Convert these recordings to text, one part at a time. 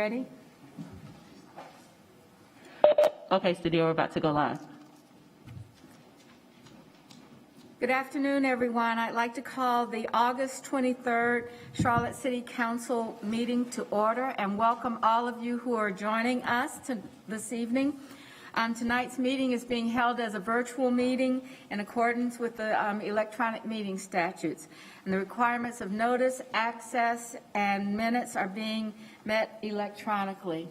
ready? Okay, studio, we're about to go live. Good afternoon, everyone. I'd like to call the August 23rd Charlotte City Council meeting to order and welcome all of you who are joining us this evening. Tonight's meeting is being held as a virtual meeting in accordance with the electronic meeting statutes. And the requirements of notice, access, and minutes are being met electronically.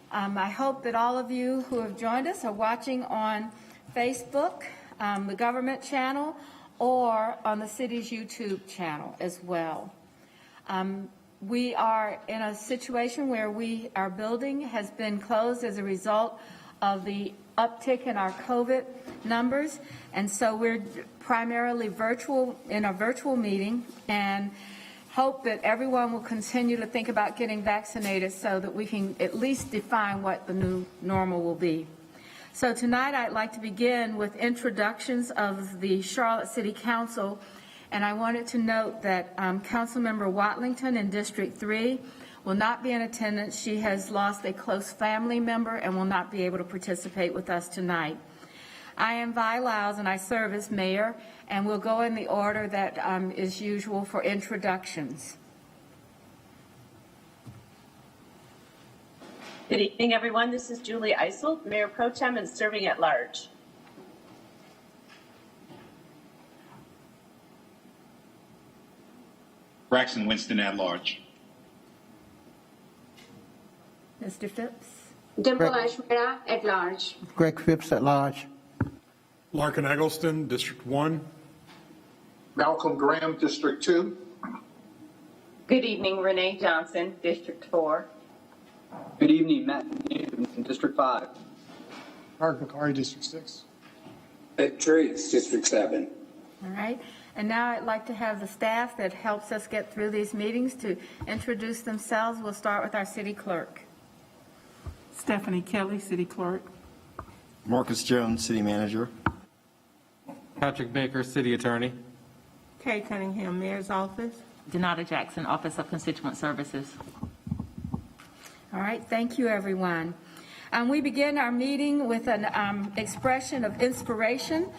I hope that all of you who have joined us are watching on Facebook, the government channel, or on the city's YouTube channel as well. We are in a situation where our building has been closed as a result of the uptick in our COVID numbers, and so we're primarily in a virtual meeting, and hope that everyone will continue to think about getting vaccinated so that we can at least define what the new normal will be. So tonight I'd like to begin with introductions of the Charlotte City Council, and I wanted to note that Councilmember Watlington in District 3 will not be in attendance. She has lost a close family member and will not be able to participate with us tonight. I am Vi Lyles, and I serve as mayor, and we'll go in the order that is usual for introductions. Good evening, everyone. This is Julie Eisel, Mayor Pro Tem and serving at large. Braxton Winston at large. Mr. Phipps? Dimple Ashmira at large. Greg Phipps at large. Larkin Eggleston, District 1. Malcolm Graham, District 2. Good evening, Renee Johnson, District 4. Good evening, Matt Newton from District 5. Mark McCarty, District 6. Ed Trace, District 7. All right. And now I'd like to have the staff that helps us get through these meetings to introduce themselves. We'll start with our city clerk. Stephanie Kelly, City Clerk. Marcus Jones, City Manager. Patrick Baker, City Attorney. Kay Cunningham, Mayor's Office. Donata Jackson, Office of Constituent Services. All right. Thank you, everyone. We begin our meeting with an expression of inspiration.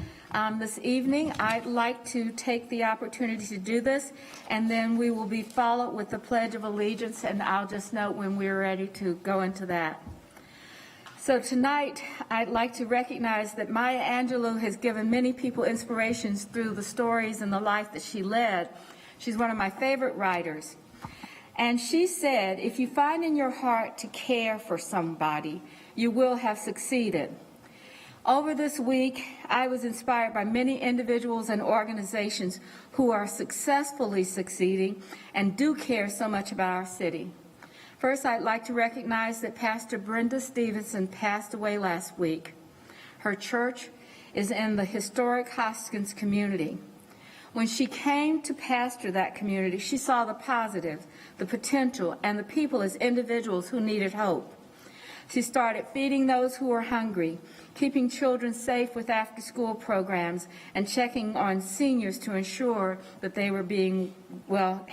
This evening, I'd like to take the opportunity to do this, and then we will be followed with the Pledge of Allegiance, and I'll just note when we're ready to go into that. So tonight, I'd like to recognize that Maya Angelou has given many people inspirations through the stories and the life that she led. She's one of my favorite writers. And she said, if you find in your heart to care for somebody, you will have succeeded. Over this week, I was inspired by many individuals and organizations who are successfully succeeding and do care so much about our city. First, I'd like to recognize that Pastor Brenda Stevenson passed away last week. Her church is in the historic Hoskins community. When she came to pastor that community, she saw the positive, the potential, and the people as individuals who needed hope. She started feeding those who were hungry, keeping children safe with after-school programs, and checking on seniors to ensure that they were being well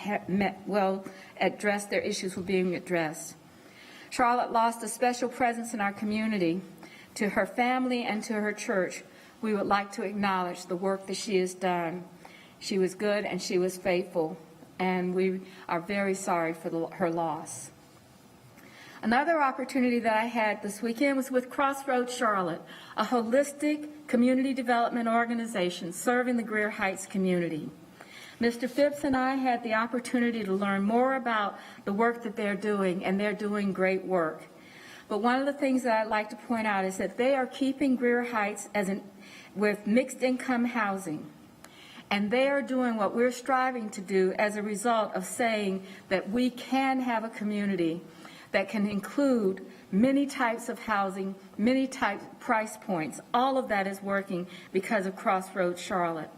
addressed, their issues were being addressed. Charlotte lost a special presence in our community. To her family and to her church, we would like to acknowledge the work that she has done. She was good and she was faithful, and we are very sorry for her loss. Another opportunity that I had this weekend was with Crossroads Charlotte, a holistic community development organization serving the Greer Heights community. Mr. Phipps and I had the opportunity to learn more about the work that they're doing, and they're doing great work. But one of the things that I'd like to point out is that they are keeping Greer Heights with mixed income housing. And they are doing what we're striving to do as a result of saying that we can have a community that can include many types of housing, many types of price points. All of that is working because of Crossroads Charlotte.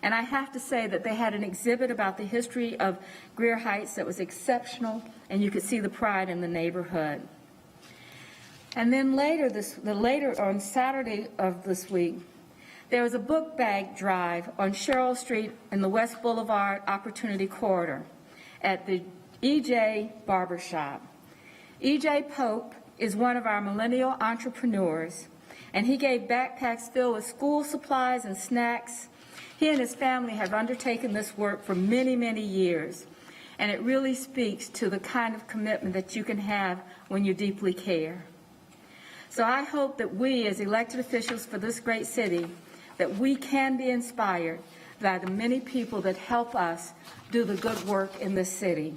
And I have to say that they had an exhibit about the history of Greer Heights that was exceptional, and you could see the pride in the neighborhood. And then later on Saturday of this week, there was a book bag drive on Cheryl Street in the West Boulevard Opportunity Corridor at the EJ Barbershop. E.J. Pope is one of our millennial entrepreneurs, and he gave backpacks filled with school supplies and snacks. He and his family have undertaken this work for many, many years, and it really speaks to the kind of commitment that you can have when you deeply care. So I hope that we, as elected officials for this great city, that we can be inspired by the many people that help us do the good work in this city.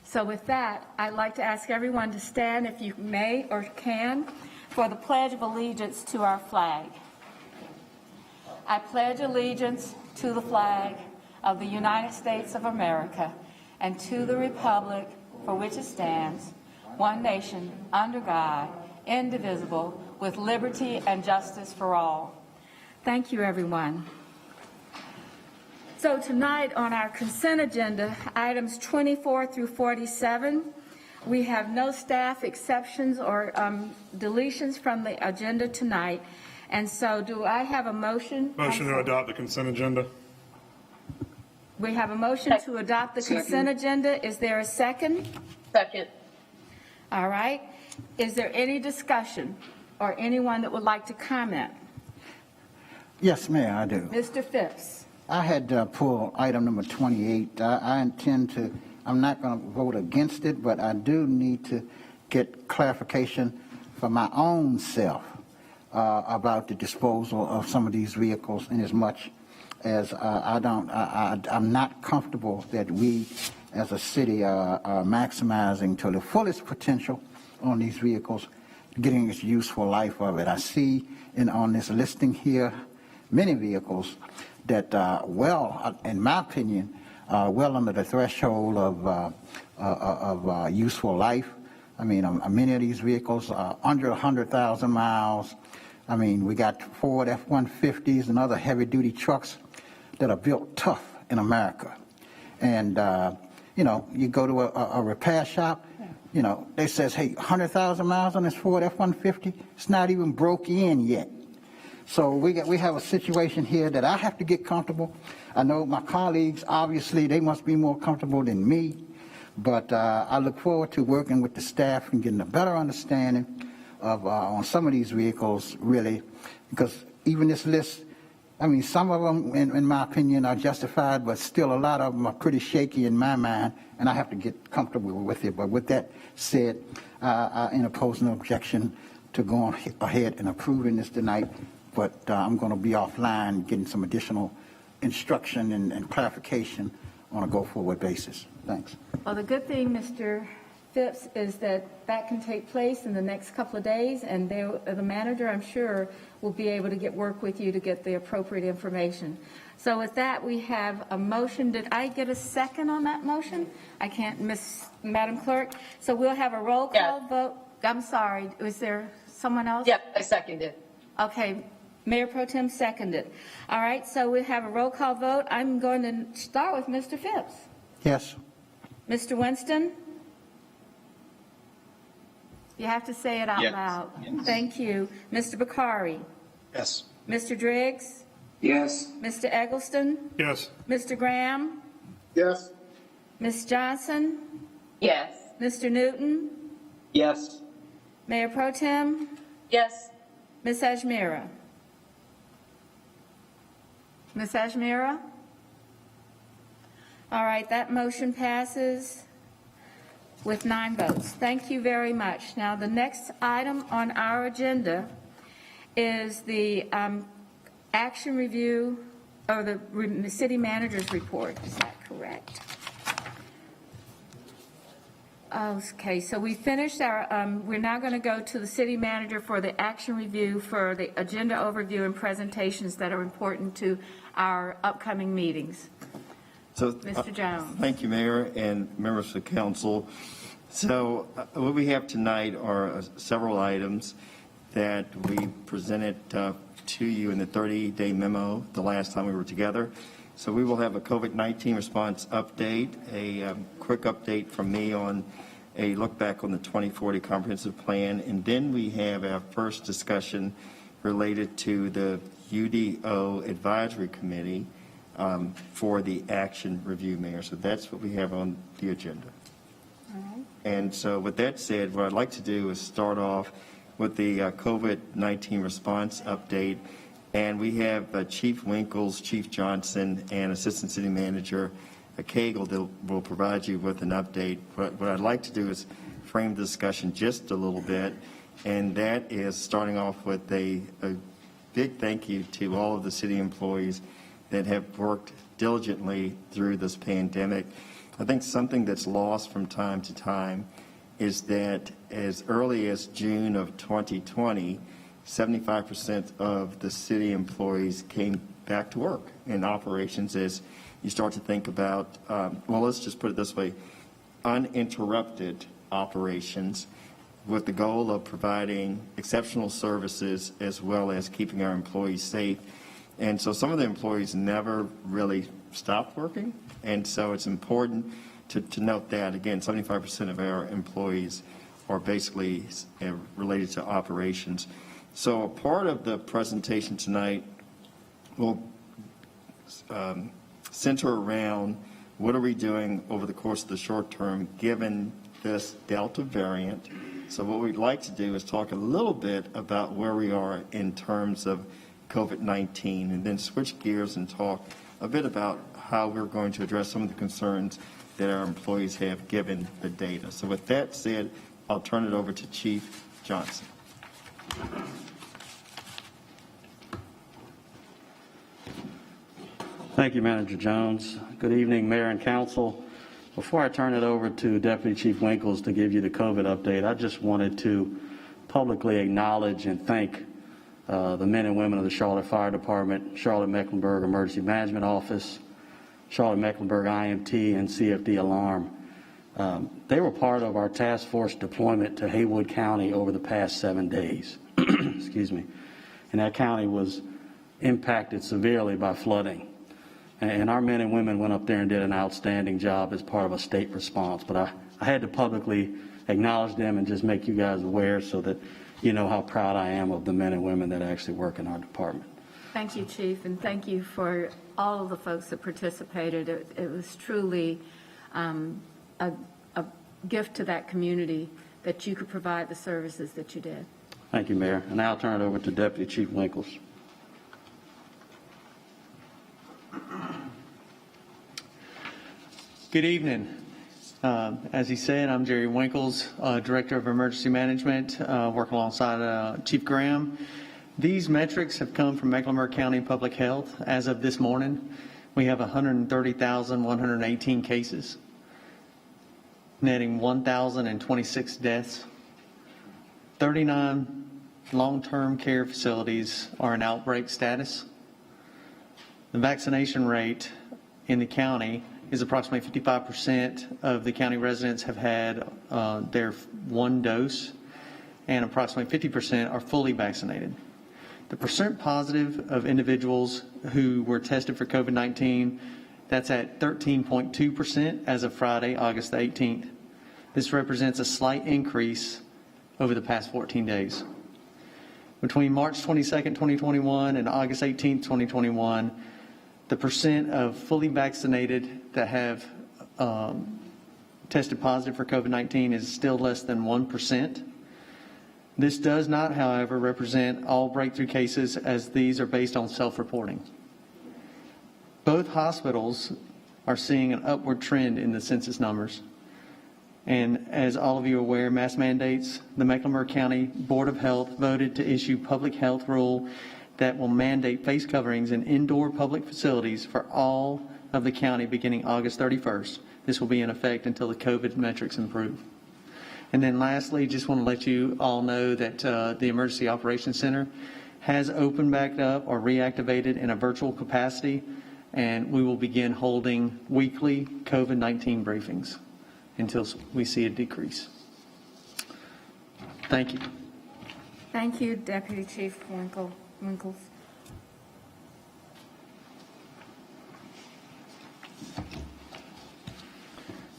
So with that, I'd like to ask everyone to stand, if you may or can, for the Pledge of Allegiance to our flag. I pledge allegiance to the flag of the United States of America and to the republic for which it stands, one nation, under God, indivisible, with liberty and justice for all. Thank you, everyone. So tonight on our consent agenda, items 24 through 47, we have no staff exceptions or deletions from the agenda tonight. And so do I have a motion? Motion to adopt the consent agenda. We have a motion to adopt the consent agenda. Is there a second? Second. All right. Is there any discussion or anyone that would like to comment? Yes, Mayor, I do. Mr. Phipps. I had pulled item number 28. I intend to, I'm not going to vote against it, but I do need to get clarification for my own self about the disposal of some of these vehicles, in as much as I'm not comfortable that we as a city are maximizing to the fullest potential on these vehicles, getting its useful life of it. I see on this listing here many vehicles that in my opinion, well under the threshold of useful life. I mean, many of these vehicles are under 100,000 miles. I mean, we got Ford F-150s and other heavy-duty trucks that are built tough in America. And, you know, you go to a repair shop, you know, they says, hey, 100,000 miles on this Ford F-150, it's not even broke in yet. So we have a situation here that I have to get comfortable. I know my colleagues, obviously, they must be more comfortable than me, but I look forward to working with the staff and getting a better understanding of on some of these vehicles, really, because even this list, I mean, some of them, in my opinion, are justified, but still a lot of them are pretty shaky in my mind, and I have to get comfortable with it. But with that said, I interpose no objection to going ahead and approving this tonight, but I'm going to be offline getting some additional instruction and clarification on a go-forward basis. Thanks. Well, the good thing, Mr. Phipps, is that can take place in the next couple of days, and the manager, I'm sure, will be able to work with you to get the appropriate information. So with that, we have a motion. Did I get a second on that motion? I can't, Madam Clerk. So we'll have a roll call vote. I'm sorry. Was there someone else? Yep, I seconded. Okay. Mayor Pro Tem seconded. All right. So we have a roll call vote. I'm going to start with Mr. Phipps. Yes. Mr. Winston? You have to say it out loud. Yes. Thank you. Mr. Bakari? Yes. Mr. Driggs? Yes. Mr. Eggleston? Yes. Mr. Graham? Yes. Ms. Johnson? Yes. Mr. Newton? Yes. Mayor Pro Tem? Yes. Ms. Ajmira? Ms. Ajmira? All right, that motion passes with 9 votes. Thank you very much. Now, the next item on our agenda is the action review, or the city manager's report. Is that correct? Okay, so we finished our, we're now going to go to the city manager for the action review for the agenda overview and presentations that are important to our upcoming meetings. So, Mr. Jones. Thank you, Mayor and members of the council. So what we have tonight are several items that we presented to you in the 30-day memo the last time we were together. So we will have a COVID-19 response update, a quick update from me on a look back on the 2040 comprehensive plan, and then we have our first discussion related to the UDO advisory committee for the action review, Mayor. So that's what we have on the agenda. All right. And so with that said, what I'd like to do is start off with the COVID-19 response update. And we have Chief Winkles, Chief Johnson, and Assistant City Manager Cagle that will provide you with an update. What I'd like to do is frame the discussion just a little bit, and that is starting off with a big thank you to all of the city employees that have worked diligently through this pandemic. I think something that's lost from time to time is that as early as June of 2020, 75% of the city employees came back to work in operations. As you start to think about, well, let's just put it this way, uninterrupted operations with the goal of providing exceptional services as well as keeping our employees safe. And so some of the employees never really stopped working. And so it's important to note that, again, 75% of our employees are basically related to operations. So a part of the presentation tonight will center around what are we doing over the course of the short term given this Delta variant. So what we'd like to do is talk a little bit about where we are in terms of COVID-19 and then switch gears and talk a bit about how we're going to address some of the concerns that our employees have given the data. So with that said, I'll turn it over to Chief Johnson. Thank you, Manager Jones. Good evening, Mayor and Council. Before I turn it over to Deputy Chief Winkles to give you the COVID update, I just wanted to publicly acknowledge and thank the men and women of the Charlotte Fire Department, Charlotte-Mecklenburg Emergency Management Office, Charlotte-Mecklenburg IMT, and CFD Alarm. They were part of our task force deployment to Haywood County over the past 7 days. Excuse me. And that county was impacted severely by flooding. And our men and women went up there and did an outstanding job as part of a state response. But I had to publicly acknowledge them and just make you guys aware so that you know how proud I am of the men and women that actually work in our department. Thank you, Chief, and thank you for all of the folks that participated. It was truly a gift to that community that you could provide the services that you did. Thank you, Mayor. And now I'll turn it over to Deputy Chief Winkles. Good evening. As he said, I'm Jerry Winkles, Director of Emergency Management, work alongside Chief Graham. These metrics have come from Mecklenburg County Public Health. As of this morning, we have 130,118 cases, netting 1,026 deaths. 39 long-term care facilities are in outbreak status. The vaccination rate in the county is approximately 55% of the county residents have had their one dose, and approximately 50% are fully vaccinated. The percent positive of individuals who were tested for COVID-19, that's at 13.2% as of Friday, August the 18th. This represents a slight increase over the past 14 days. Between March 22nd, 2021 and August 18th, 2021, the percent of fully vaccinated that have tested positive for COVID-19 is still less than 1%. This does not, however, represent all breakthrough cases, as these are based on self-reporting. Both hospitals are seeing an upward trend in the census numbers. And as all of you are aware, mask mandates, the Mecklenburg County Board of Health voted to issue public health rule that will mandate face coverings in indoor public facilities for all of the county beginning August 31st. This will be in effect until the COVID metrics improve. And then lastly, just want to let you all know that the Emergency Operations Center has opened back up or reactivated in a virtual capacity, and we will begin holding weekly COVID-19 briefings until we see a decrease. Thank you. Thank you, Deputy Chief Winkles.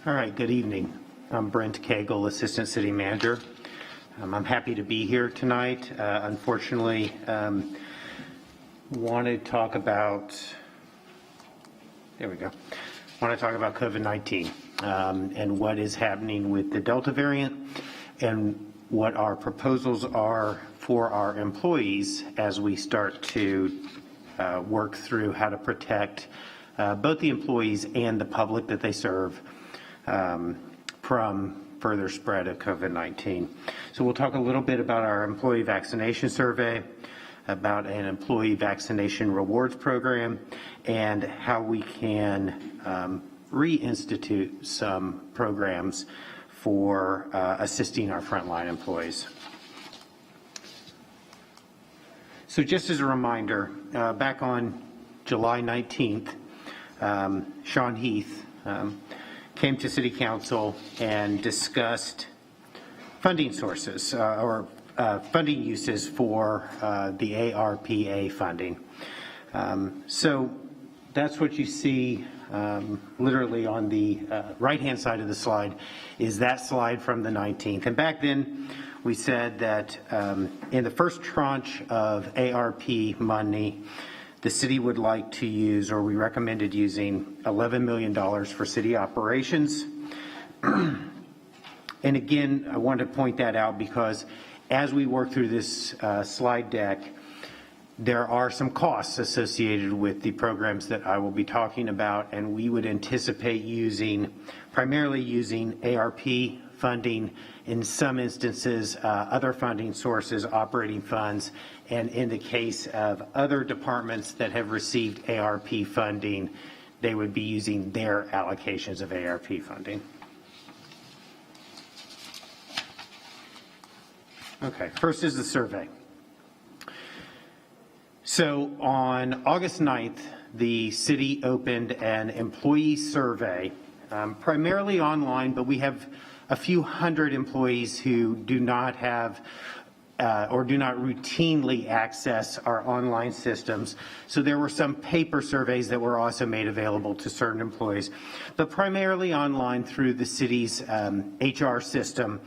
All right, good evening. I'm Brent Cagle, Assistant City Manager. I'm happy to be here tonight. Unfortunately, want to talk about COVID-19. and what is happening with the Delta variant, and what our proposals are for our employees as we start to work through how to protect both the employees and the public that they serve from further spread of COVID-19. So we'll talk a little bit about our employee vaccination survey, about an employee vaccination rewards program, and how we can reinstitute some programs for assisting our frontline employees. So just as a reminder, back on July 19th, Sean Heath came to City Council and discussed funding sources or funding uses for the ARPA funding. So that's what you see literally on the right-hand side of the slide is that slide from the 19th. And back then, we said that in the first tranche of ARP money, the city would like to use, or we recommended using, $11 million for city operations. And again, I wanted to point that out because as we work through this slide deck, there are some costs associated with the programs that I will be talking about, and we would anticipate primarily using ARP funding, in some instances, other funding sources, operating funds, and in the case of other departments that have received ARP funding, they would be using their allocations of ARP funding. Okay, first is the survey. So on August 9th, the city opened an employee survey, primarily online, but we have a few hundred employees who do not have or do not routinely access our online systems. So there were some paper surveys that were also made available to certain employees, but primarily online through the city's HR system.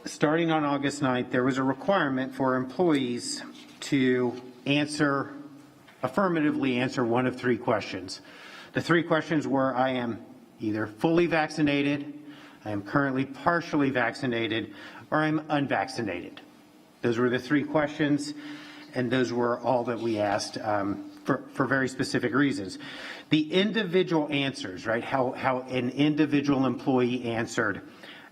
Starting on August 9th, there was a requirement for employees to affirmatively answer one of three questions. The three questions were, I am either fully vaccinated, I am currently partially vaccinated, or I'm unvaccinated. Those were the three questions, and those were all that we asked for very specific reasons. The individual answers, right, how an individual employee answered,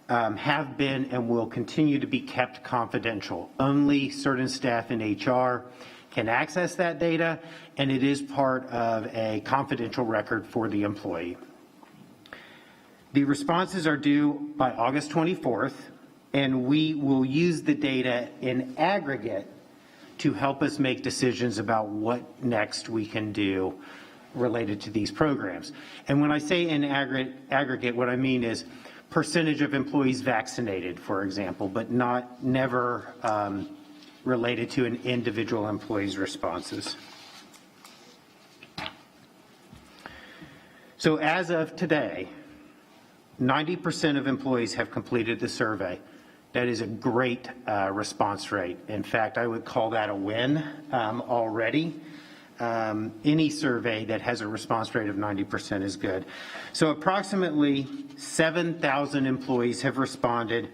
have been and will continue to be kept confidential. Only certain staff in HR can access that data, and it is part of a confidential record for the employee. The responses are due by August 24th, and we will use the data in aggregate to help us make decisions about what next we can do related to these programs. And when I say in aggregate, what I mean is percentage of employees vaccinated, for example, but never related to an individual employee's responses. So as of today, 90% of employees have completed the survey. That is a great response rate. In fact, I would call that a win already. Any survey that has a response rate of 90% is good. So approximately 7,000 employees have responded.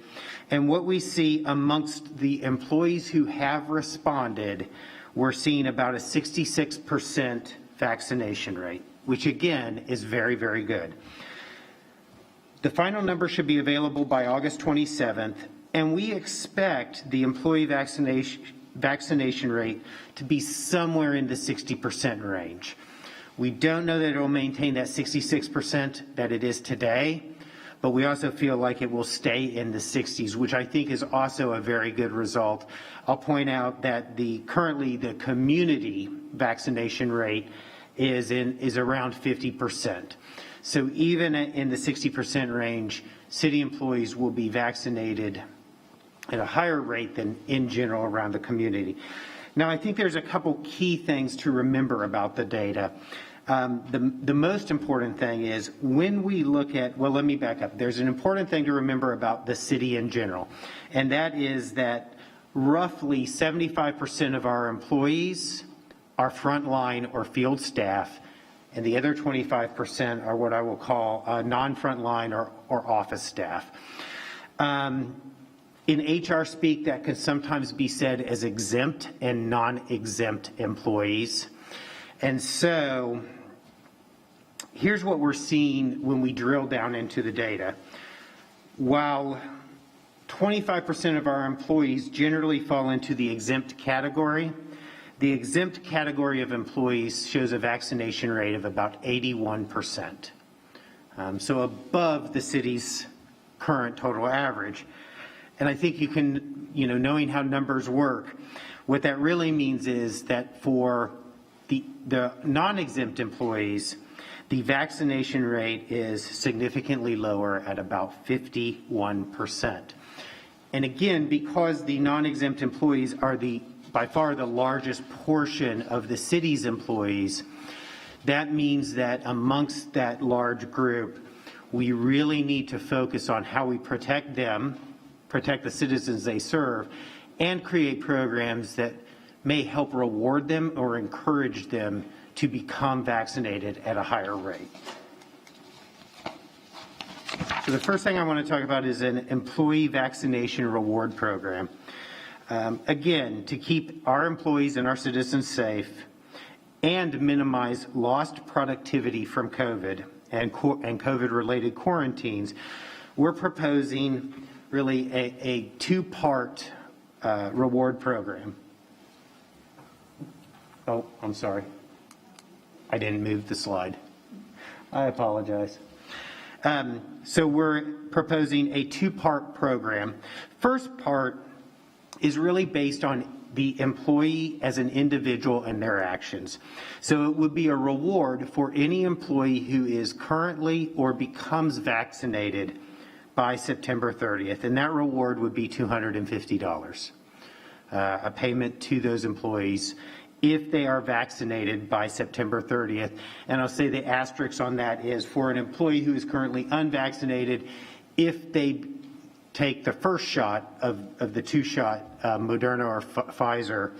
And what we see amongst the employees who have responded, we're seeing about a 66% vaccination rate, which again is very, very good. The final number should be available by August 27th, and we expect the employee vaccination rate to be somewhere in the 60% range. We don't know that it will maintain that 66% that it is today, but we also feel like it will stay in the 60s, which I think is also a very good result. I'll point out that currently the community vaccination rate is around 50%. So even in the 60% range, city employees will be vaccinated at a higher rate than in general around the community. Now, I think there's a couple key things to remember about the data. The most important thing is when we look at, well, let me back up. There's an important thing to remember about the city in general, and that is that roughly 75% of our employees are frontline or field staff and the other 25% are what I will call non-frontline or office staff. In HR speak, that could sometimes be said as exempt and non-exempt employees. And so here's what we're seeing when we drill down into the data. While 25% of our employees generally fall into the exempt category, the exempt category of employees shows a vaccination rate of about 81%. So above the city's current total average. And I think you can, knowing how numbers work, what that really means is that for the non-exempt employees, the vaccination rate is significantly lower at about 51%. And again, because the non-exempt employees are by far the largest portion of the city's employees, that means that amongst that large group, we really need to focus on how we protect them, protect the citizens they serve, and create programs that may help reward them or encourage them to become vaccinated at a higher rate. So the first thing I want to talk about is an employee vaccination reward program. Again, to keep our employees and our citizens safe and minimize lost productivity from COVID and COVID-related quarantines, we're proposing really a two-part reward program. Oh, I'm sorry. I didn't move the slide. I apologize. So we're proposing a two-part program. First part is really based on the employee as an individual and their actions. So it would be a reward for any employee who is currently or becomes vaccinated by September 30th, and that reward would be $250, a payment to those employees if they are vaccinated by September 30th. And I'll say the asterisk on that is for an employee who is currently unvaccinated, if they take the first shot of the two-shot Moderna or Pfizer,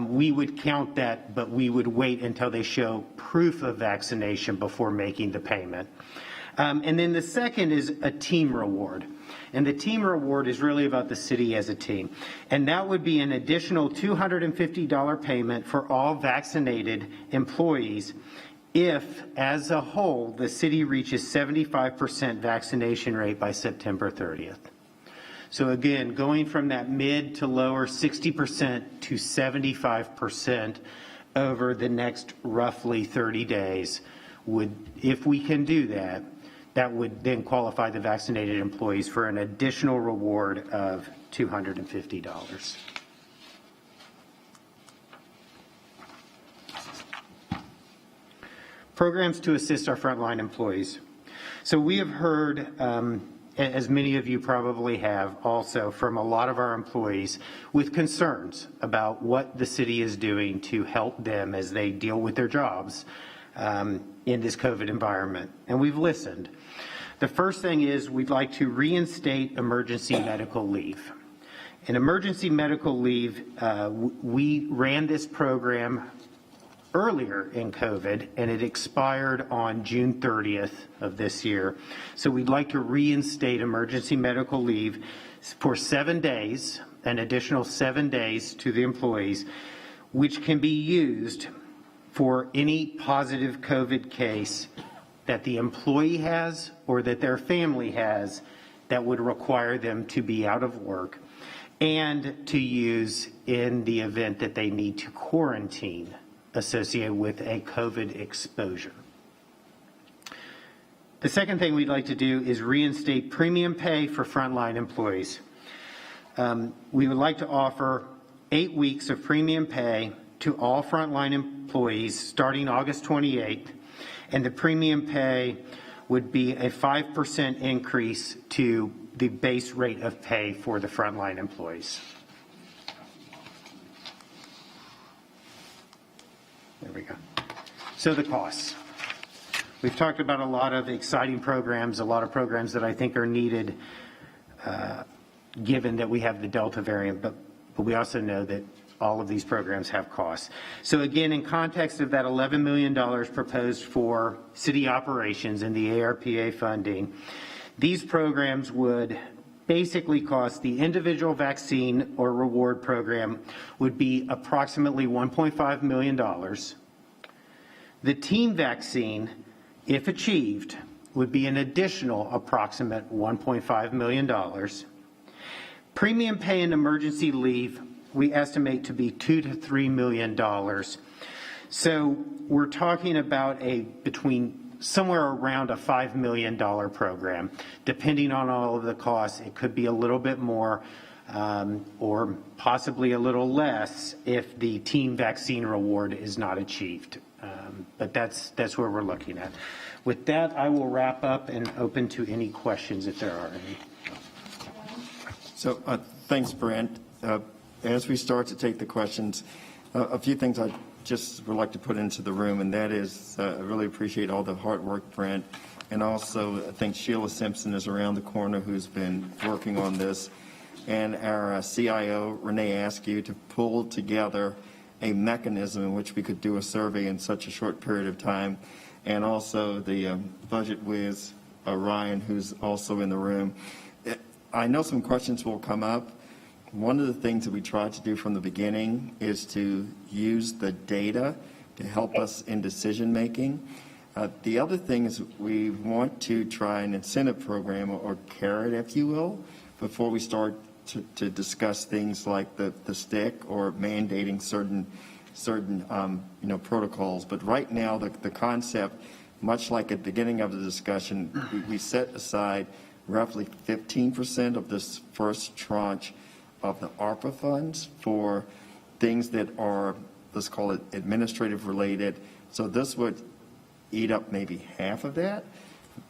we would count that, but we would wait until they show proof of vaccination before making the payment. And then the second is a team reward. And the team reward is really about the city as a team. And that would be an additional $250 payment for all vaccinated employees if, as a whole, the city reaches 75% vaccination rate by September 30th. So again, going from that mid to lower 60% to 75% over the next roughly 30 days would, if we can do that, that would then qualify the vaccinated employees for an additional reward of $250. Programs to assist our frontline employees. So we have heard, as many of you probably have also, from a lot of our employees with concerns about what the city is doing to help them as they deal with their jobs in this COVID environment. And we've listened. The first thing is we'd like to reinstate emergency medical leave. In emergency medical leave, we ran this program earlier in COVID, and it expired on June 30th of this year. So we'd like to reinstate emergency medical leave for 7 days, an additional 7 days to the employees, which can be used for any positive COVID case that the employee has or that their family has that would require them to be out of work, and to use in the event that they need to quarantine associated with a COVID exposure. The second thing we'd like to do is reinstate premium pay for frontline employees. We would like to offer 8 weeks of premium pay to all frontline employees starting August 28th, and the premium pay would be a 5% increase to the base rate of pay for the frontline employees. There we go. So the costs. We've talked about a lot of exciting programs, a lot of programs that I think are needed given that we have the Delta variant, but we also know that All of these programs have costs. So again, in context of that $11 million proposed for city operations and the ARPA funding, these programs would basically cost, the individual vaccine or reward program would be approximately $1.5 million. The team vaccine, if achieved, would be an additional approximate $1.5 million. Premium pay and emergency leave, we estimate to be $2 to $3 million. So we're talking about somewhere around a $5 million program. Depending on all of the costs, it could be a little bit more or possibly a little less if the team vaccine reward is not achieved. But that's where we're looking at. With that, I will wrap up and open to any questions if there are any. So thanks, Brent. As we start to take the questions, a few things I just would like to put into the room, and that is I really appreciate all the hard work, Brent, and also I think Sheila Simpson is around the corner who's been working on this, and our CIO, Renee Askew, to pull together a mechanism in which we could do a survey in such a short period of time, and also the budget whiz, Ryan, who's also in the room. I know some questions will come up. One of the things that we tried to do from the beginning is to use the data to help us in decision making. The other thing is we want to try an incentive program or carrot, if you will, before we start to discuss things like the stick or mandating certain protocols. But right now, the concept, much like at the beginning of the discussion, we set aside roughly 15% of this first tranche of the ARPA funds for things that are, let's call it administrative related. So this would eat up maybe half of that.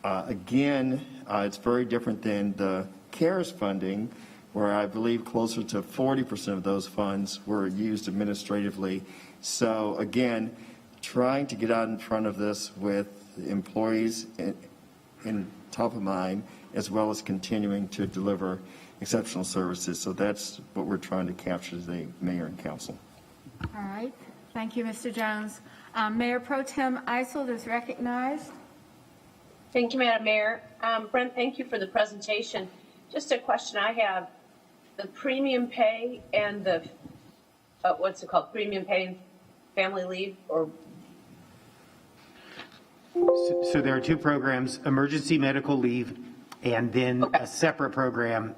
Again, it's very different than the CARES funding, where I believe closer to 40% of those funds were used administratively. So again, trying to get out in front of this with employees in top of mind, as well as continuing to deliver exceptional services. So that's what we're trying to capture today, Mayor and Council. All right. Thank you, Mr. Jones. Mayor Pro Tem Eisel is recognized. Thank you, Madam Mayor. Brent, thank you for the presentation. Just a question I have. The premium pay and the, what's it called, premium pay and family leave, or? So there are two programs, emergency medical leave, and then a separate program,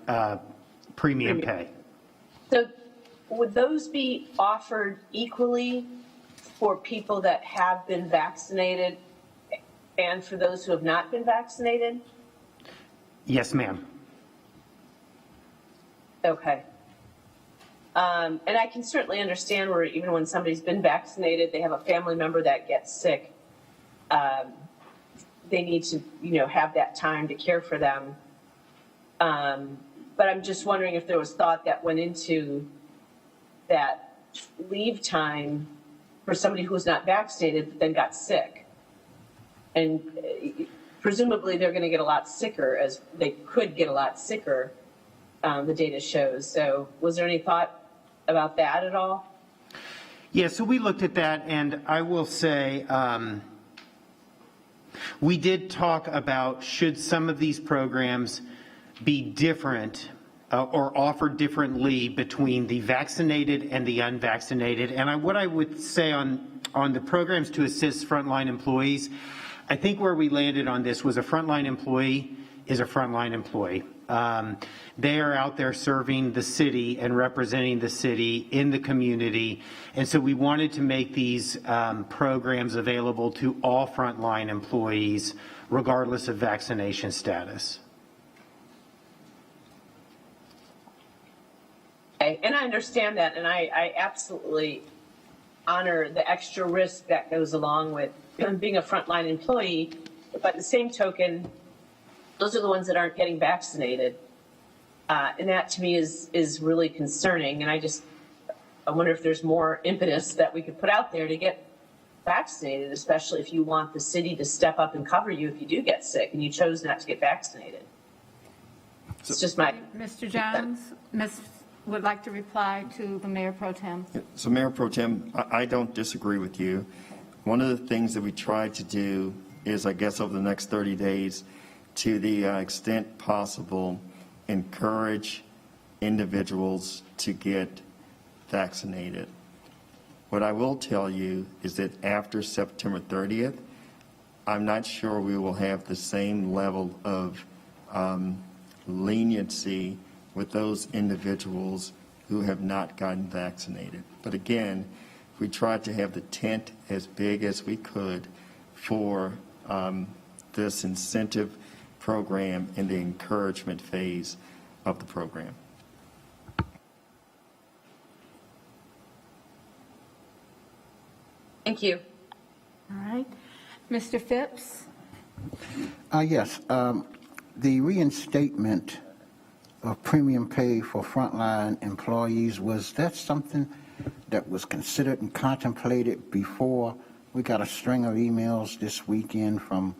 premium pay. So would those be offered equally for people that have been vaccinated and for those who have not been vaccinated? Yes, ma'am. Okay. And I can certainly understand where even when somebody's been vaccinated, they have a family member that gets sick. They need to, have that time to care for them. But I'm just wondering if there was thought that went into that leave time for somebody who was not vaccinated but then got sick. And presumably they're going to get a lot sicker, as they could get a lot sicker, the data shows. So was there any thought about that at all? Yeah, so we looked at that, and I will say we did talk about should some of these programs be different or offer differently between the vaccinated and the unvaccinated. And what I would say on the programs to assist frontline employees, I think where we landed on this was a frontline employee is a frontline employee. They are out there serving the city and representing the city in the community. And so we wanted to make these programs available to all frontline employees, regardless of vaccination status. Okay, and I understand that, and I absolutely honor the extra risk that goes along with being a frontline employee. But by the same token, those are the ones that aren't getting vaccinated. And that to me is really concerning. And I wonder if there's more impetus that we could put out there to get vaccinated, especially if you want the city to step up and cover you if you do get sick and you chose not to get vaccinated. It's just my... Mr. Jones, would like to reply to the Mayor Pro Tem. So Mayor Pro Tem, I don't disagree with you. One of the things that we try to do is, I guess, over the next 30 days, to the extent possible, encourage individuals to get vaccinated. What I will tell you is that after September 30th, I'm not sure we will have the same level of leniency with those individuals who have not gotten vaccinated. But again, we tried to have the tent as big as we could for this incentive program and the encouragement phase of the program. Thank you. All right. Mr. Phipps? Yes, the reinstatement of premium pay for frontline employees, was that something that was considered and contemplated before? We got a string of emails this weekend from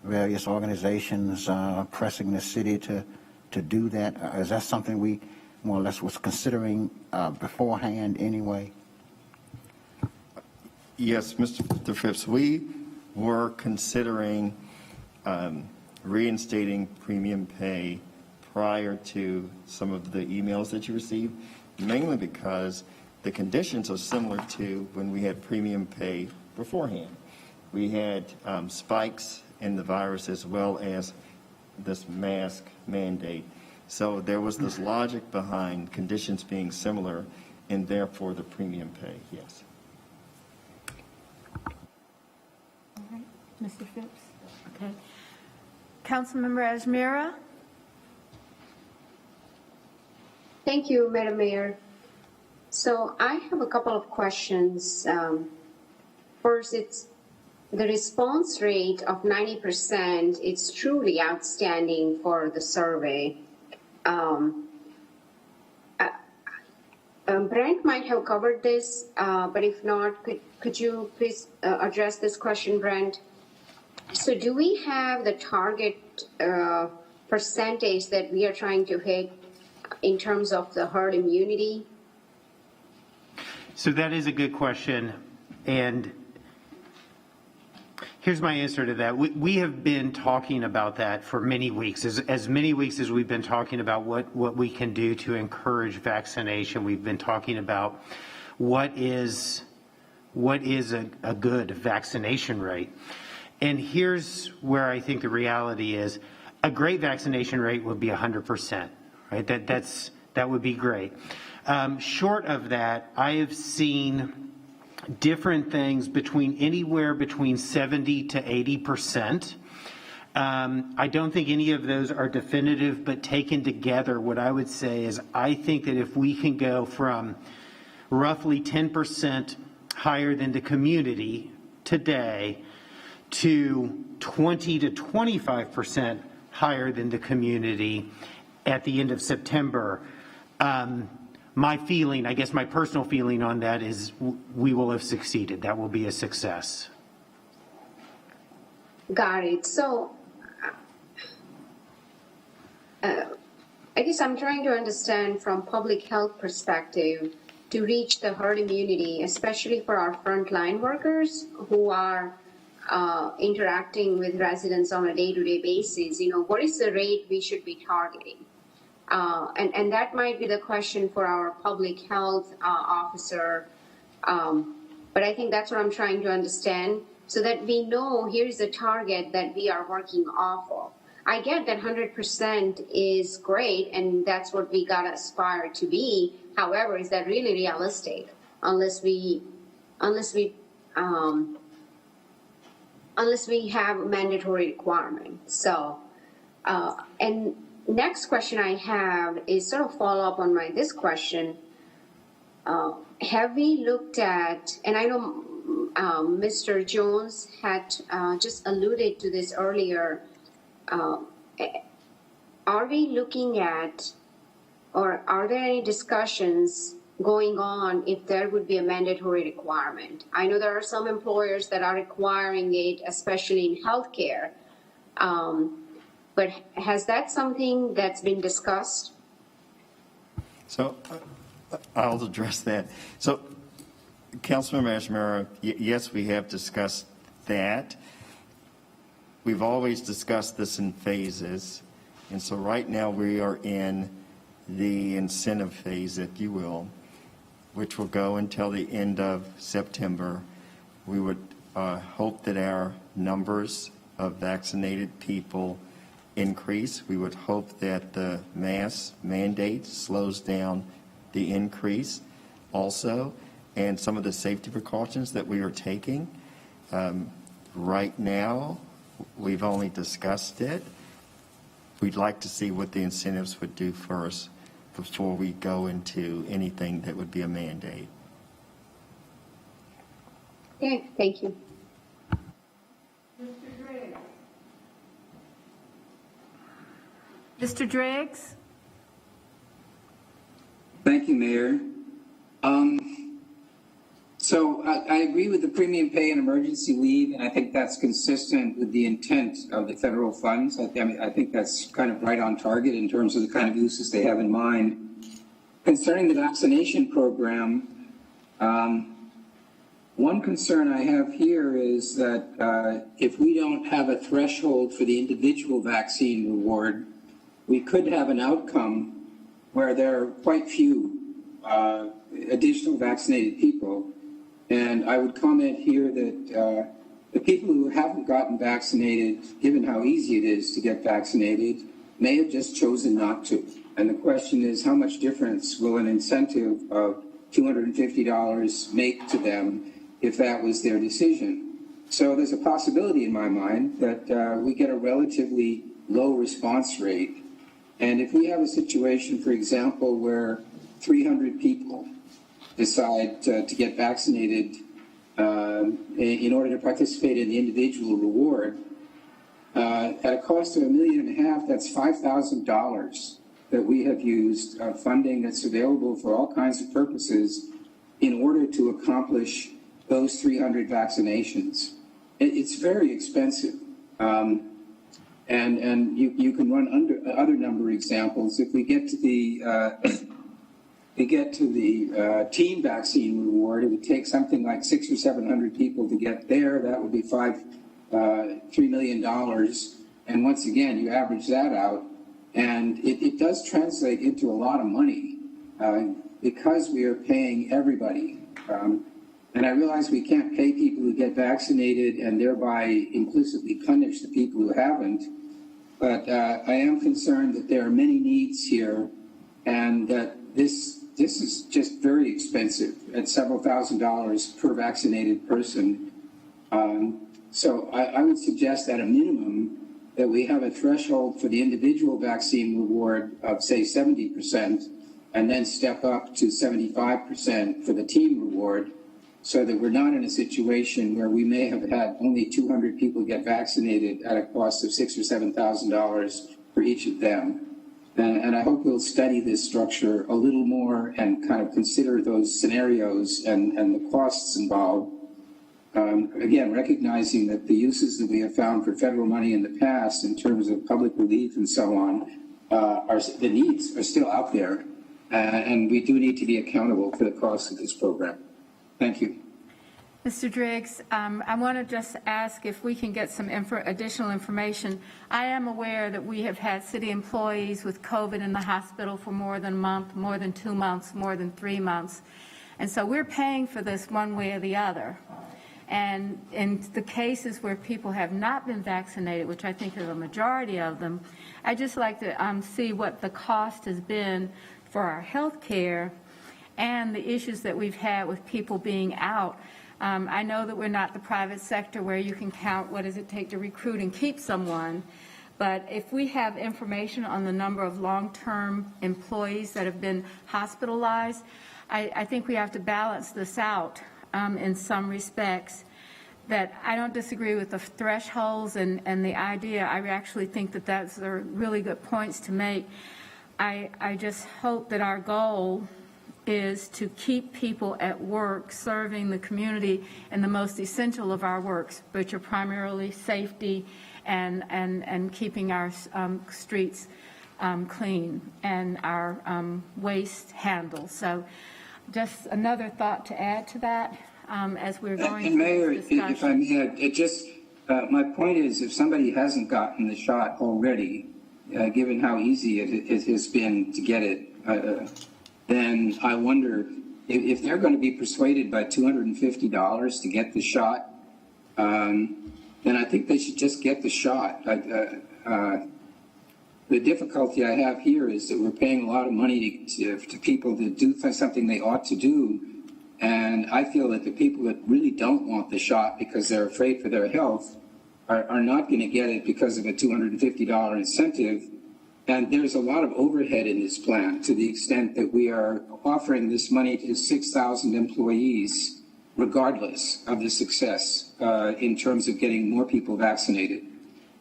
various organizations pressing the city to do that. Is that something we more or less was considering beforehand anyway? Yes, Mr. Phipps, we were considering reinstating premium pay prior to some of the emails that you received, mainly because the conditions are similar to when we had premium pay beforehand. We had spikes in the virus as well as this mask mandate. So there was this logic behind conditions being similar and therefore the premium pay, yes. All right. Mr. Phipps? Okay. Councilmember Ajmera? Thank you, Madam Mayor. So I have a couple of questions. First, it's the response rate of 90%. It's truly outstanding for the survey. Brent might have covered this, but if not, could you please address this question, Brent? So do we have the target percentage that we are trying to hit in terms of the herd immunity? So that is a good question, and here's my answer to that. We have been talking about that for many weeks. As many weeks as we've been talking about what we can do to encourage vaccination, we've been talking about what is a good vaccination rate. And here's where I think the reality is. A great vaccination rate would be 100%, right? That would be great. Short of that, I have seen different things anywhere between 70 to 80%. I don't think any of those are definitive, but taken together, what I would say is I think that if we can go from roughly 10% higher than the community today to 20 to 25% higher than the community at the end of September, my feeling, I guess my personal feeling on that is we will have succeeded. That will be a success. Got it. So I guess I'm trying to understand from public health perspective to reach the herd immunity, especially for our frontline workers who are interacting with residents on a day-to-day basis. What is the rate we should be targeting? And that might be the question for our public health officer. But I think that's what I'm trying to understand so that we know here's a target that we are working off of. I get that 100% is great and that's what we gotta aspire to be. However, is that really realistic unless we have a mandatory requirement? So, and next question I have is sort of follow up on this question. Have we looked at, and I know Mr. Jones had just alluded to this earlier, are we looking at, or are there any discussions going on if there would be a mandatory requirement? I know there are some employers that are requiring it, especially in healthcare. But has that something that's been discussed? So I'll address that. So, Councilmember Ashmara, yes, we have discussed that. We've always discussed this in phases. And so right now we are in the incentive phase, if you will, which will go until the end of September. We would hope that our numbers of vaccinated people increase. We would hope that the mask mandate slows down the increase also, and some of the safety precautions that we are taking. Right now, we've only discussed it. We'd like to see what the incentives would do first before we go into anything that would be a mandate. Okay, thank you. Mr. Driggs? Thank you, Mayor. So I agree with the premium pay and emergency leave, and I think that's consistent with the intent of the federal funds. I think that's kind of right on target in terms of the kind of uses they have in mind. Concerning the vaccination program, one concern I have here is that if we don't have a threshold for the individual vaccine reward, we could have an outcome where there are quite few additional vaccinated people. And I would comment here that the people who haven't gotten vaccinated, given how easy it is to get vaccinated, may have just chosen not to. And the question is, how much difference will an incentive of $250 make to them if that was their decision? So there's a possibility in my mind that we get a relatively low response rate. And if we have a situation, for example, where 300 people decide to get vaccinated in order to participate in the individual reward, at a cost of $1.5 million, that's $5,000 that we have used funding that's available for all kinds of purposes in order to accomplish those 300 vaccinations. It's very expensive. And you can run other number examples. If we get to the team vaccine reward, it would take something like 600 or 700 people to get there. That would be $3 million. And once again, you average that out, and it does translate into a lot of money because we are paying everybody. And I realize we can't pay people who get vaccinated and thereby implicitly punish the people who haven't. But I am concerned that there are many needs here, and that this is just very expensive at several $1,000s per vaccinated person. So I would suggest at a minimum that we have a threshold for the individual vaccine reward of, say, 70%, and then step up to 75% for the team reward, so that we're not in a situation where we may have had only 200 people get vaccinated at a cost of $6,000 or $7,000 for each of them. And I hope we'll study this structure a little more and kind of consider those scenarios and the costs involved. Again, recognizing that the uses that we have found for federal money in the past in terms of public relief and so on, the needs are still out there. And we do need to be accountable for the cost of this program. Thank you. Mr. Driggs, I want to just ask if we can get some additional information. I am aware that we have had city employees with COVID in the hospital for more than a month, more than 2 months, more than 3 months. And so we're paying for this one way or the other. And in the cases where people have not been vaccinated, which I think is a majority of them, I'd just like to see what the cost has been for our health care and the issues that we've had with people being out. I know that we're not the private sector where you can count what does it take to recruit and keep someone, but if we have information on the number of long-term employees that have been hospitalized, I think we have to balance this out in some respects. That I don't disagree with the thresholds and the idea. I actually think that that's really good points to make. I just hope that our goal is to keep people at work serving the community in the most essential of our works, which are primarily safety and keeping our streets clean and our waste handled. So just another thought to add to that as we're going And through Mayor, this if I discussion. may add, it just, my point is, if somebody hasn't gotten the shot already, given how easy it has been to get it, then I wonder if they're going to be persuaded by $250 to get the shot, then I think they should just get the shot. The difficulty I have here is that we're paying a lot of money to people to do something they ought to do. And I feel that the people that really don't want the shot because they're afraid for their health are not going to get it because of a $250 incentive. And there's a lot of overhead in this plan to the extent that we are offering this money to 6,000 employees, regardless of the success in terms of getting more people vaccinated.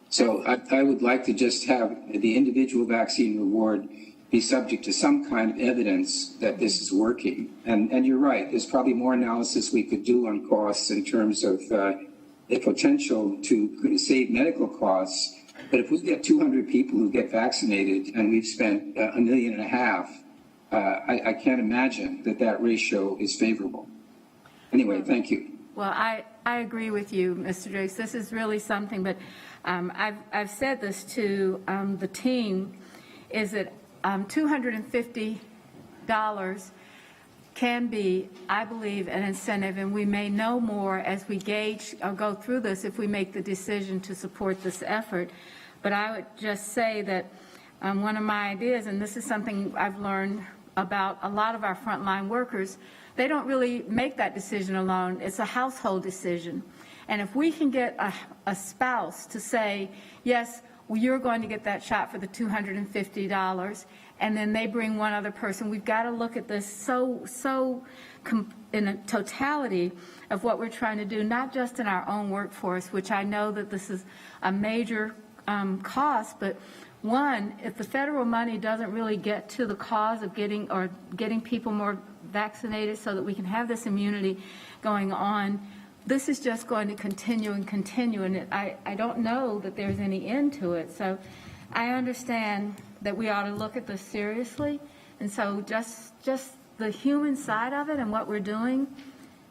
So I would like to just have the individual vaccine reward be subject to some kind of evidence that this is working. And you're right, there's probably more analysis we could do on costs in terms of the potential to save medical costs. But if we get 200 people who get vaccinated and we've spent $1.5 million, I can't imagine that ratio is favorable. Anyway, thank you. Well, I agree with you, Mr. Drakes. This is really something, but I've said this to the team, is that $250 can be, I believe, an incentive, and we may know more as we gauge or go through this if we make the decision to support this effort. But I would just say that one of my ideas, and this is something I've learned about a lot of our frontline workers, they don't really make that decision alone. It's a household decision. And if we can get a spouse to say, yes, well, you're going to get that shot for the $250, and then they bring one other person, we've got to look at this in a totality of what we're trying to do, not just in our own workforce, which I know that this is a major cost, but one, if the federal money doesn't really get to the cause of getting people more vaccinated so that we can have this immunity going on, this is just going to continue and continue, and I don't know that there's any end to it. So I understand that we ought to look at this seriously, and so just the human side of it and what we're doing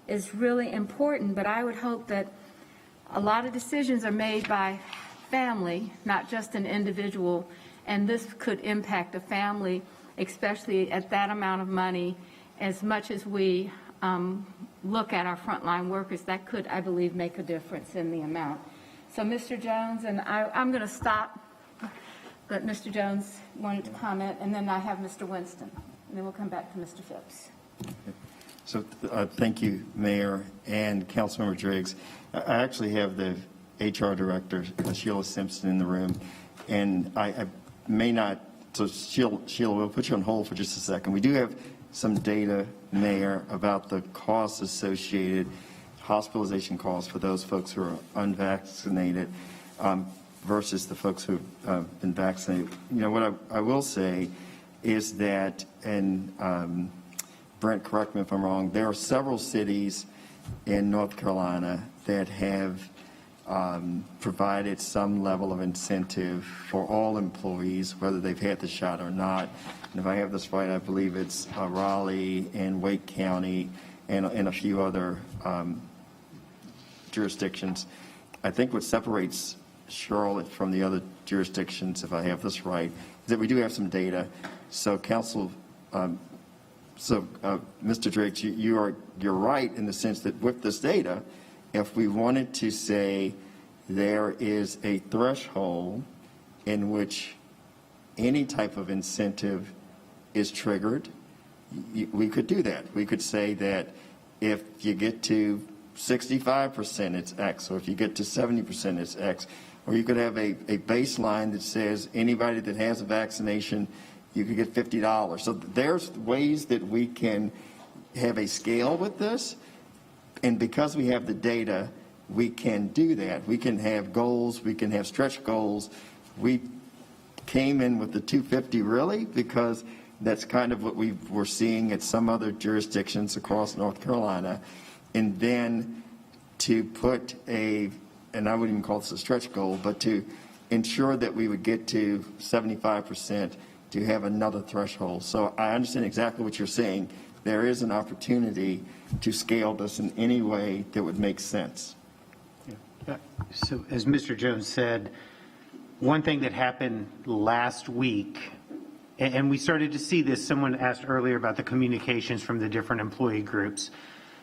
is really important, but I would hope that a lot of decisions are made by family, not just an individual, and this could impact a family, especially at that amount of money, as much as we look at our frontline workers. That could, I believe, make a difference in the amount. So Mr. Jones, and I'm going to stop, but Mr. Jones wanted to comment, and then I have Mr. Winston, and then we'll come back to Mr. Phipps. So thank you, Mayor and Councilmember Driggs. I actually have the HR Director, Sheila Simpson, in the room, and I may not, so Sheila, we'll put you on hold for just a second. We do have some data, Mayor, about the costs associated, hospitalization costs for those folks who are unvaccinated versus the folks who have been vaccinated. You know, what I will say is that, and Brent, correct me if I'm wrong, there are several cities in North Carolina that have provided some level of incentive for all employees, whether they've had the shot or not. And if I have this right, I believe it's Raleigh and Wake County and a few other jurisdictions. I think what separates Charlotte from the other jurisdictions, if I have this right, is that we do have some data. So Council, Mr. Drake, you're right in the sense that with this data, if we wanted to say there is a threshold in which any type of incentive is triggered, we could do that. We could say that if you get to 65%, it's X, or if you get to 70%, it's X. Or you could have a baseline that says anybody that has a vaccination, you could get $50. So there's ways that we can have a scale with this. And because we have the data, we can do that. We can have goals. We can have stretch goals. We came in with the 250 really because that's kind of what we were seeing at some other jurisdictions across North Carolina. And then to put and I wouldn't even call this a stretch goal, but to ensure that we would get to 75% to have another threshold. So I understand exactly what you're saying. There is an opportunity to scale this in any way that would make sense. So as Mr. Jones said, one thing that happened last week, and we started to see this, someone asked earlier about the communications from the different employee groups.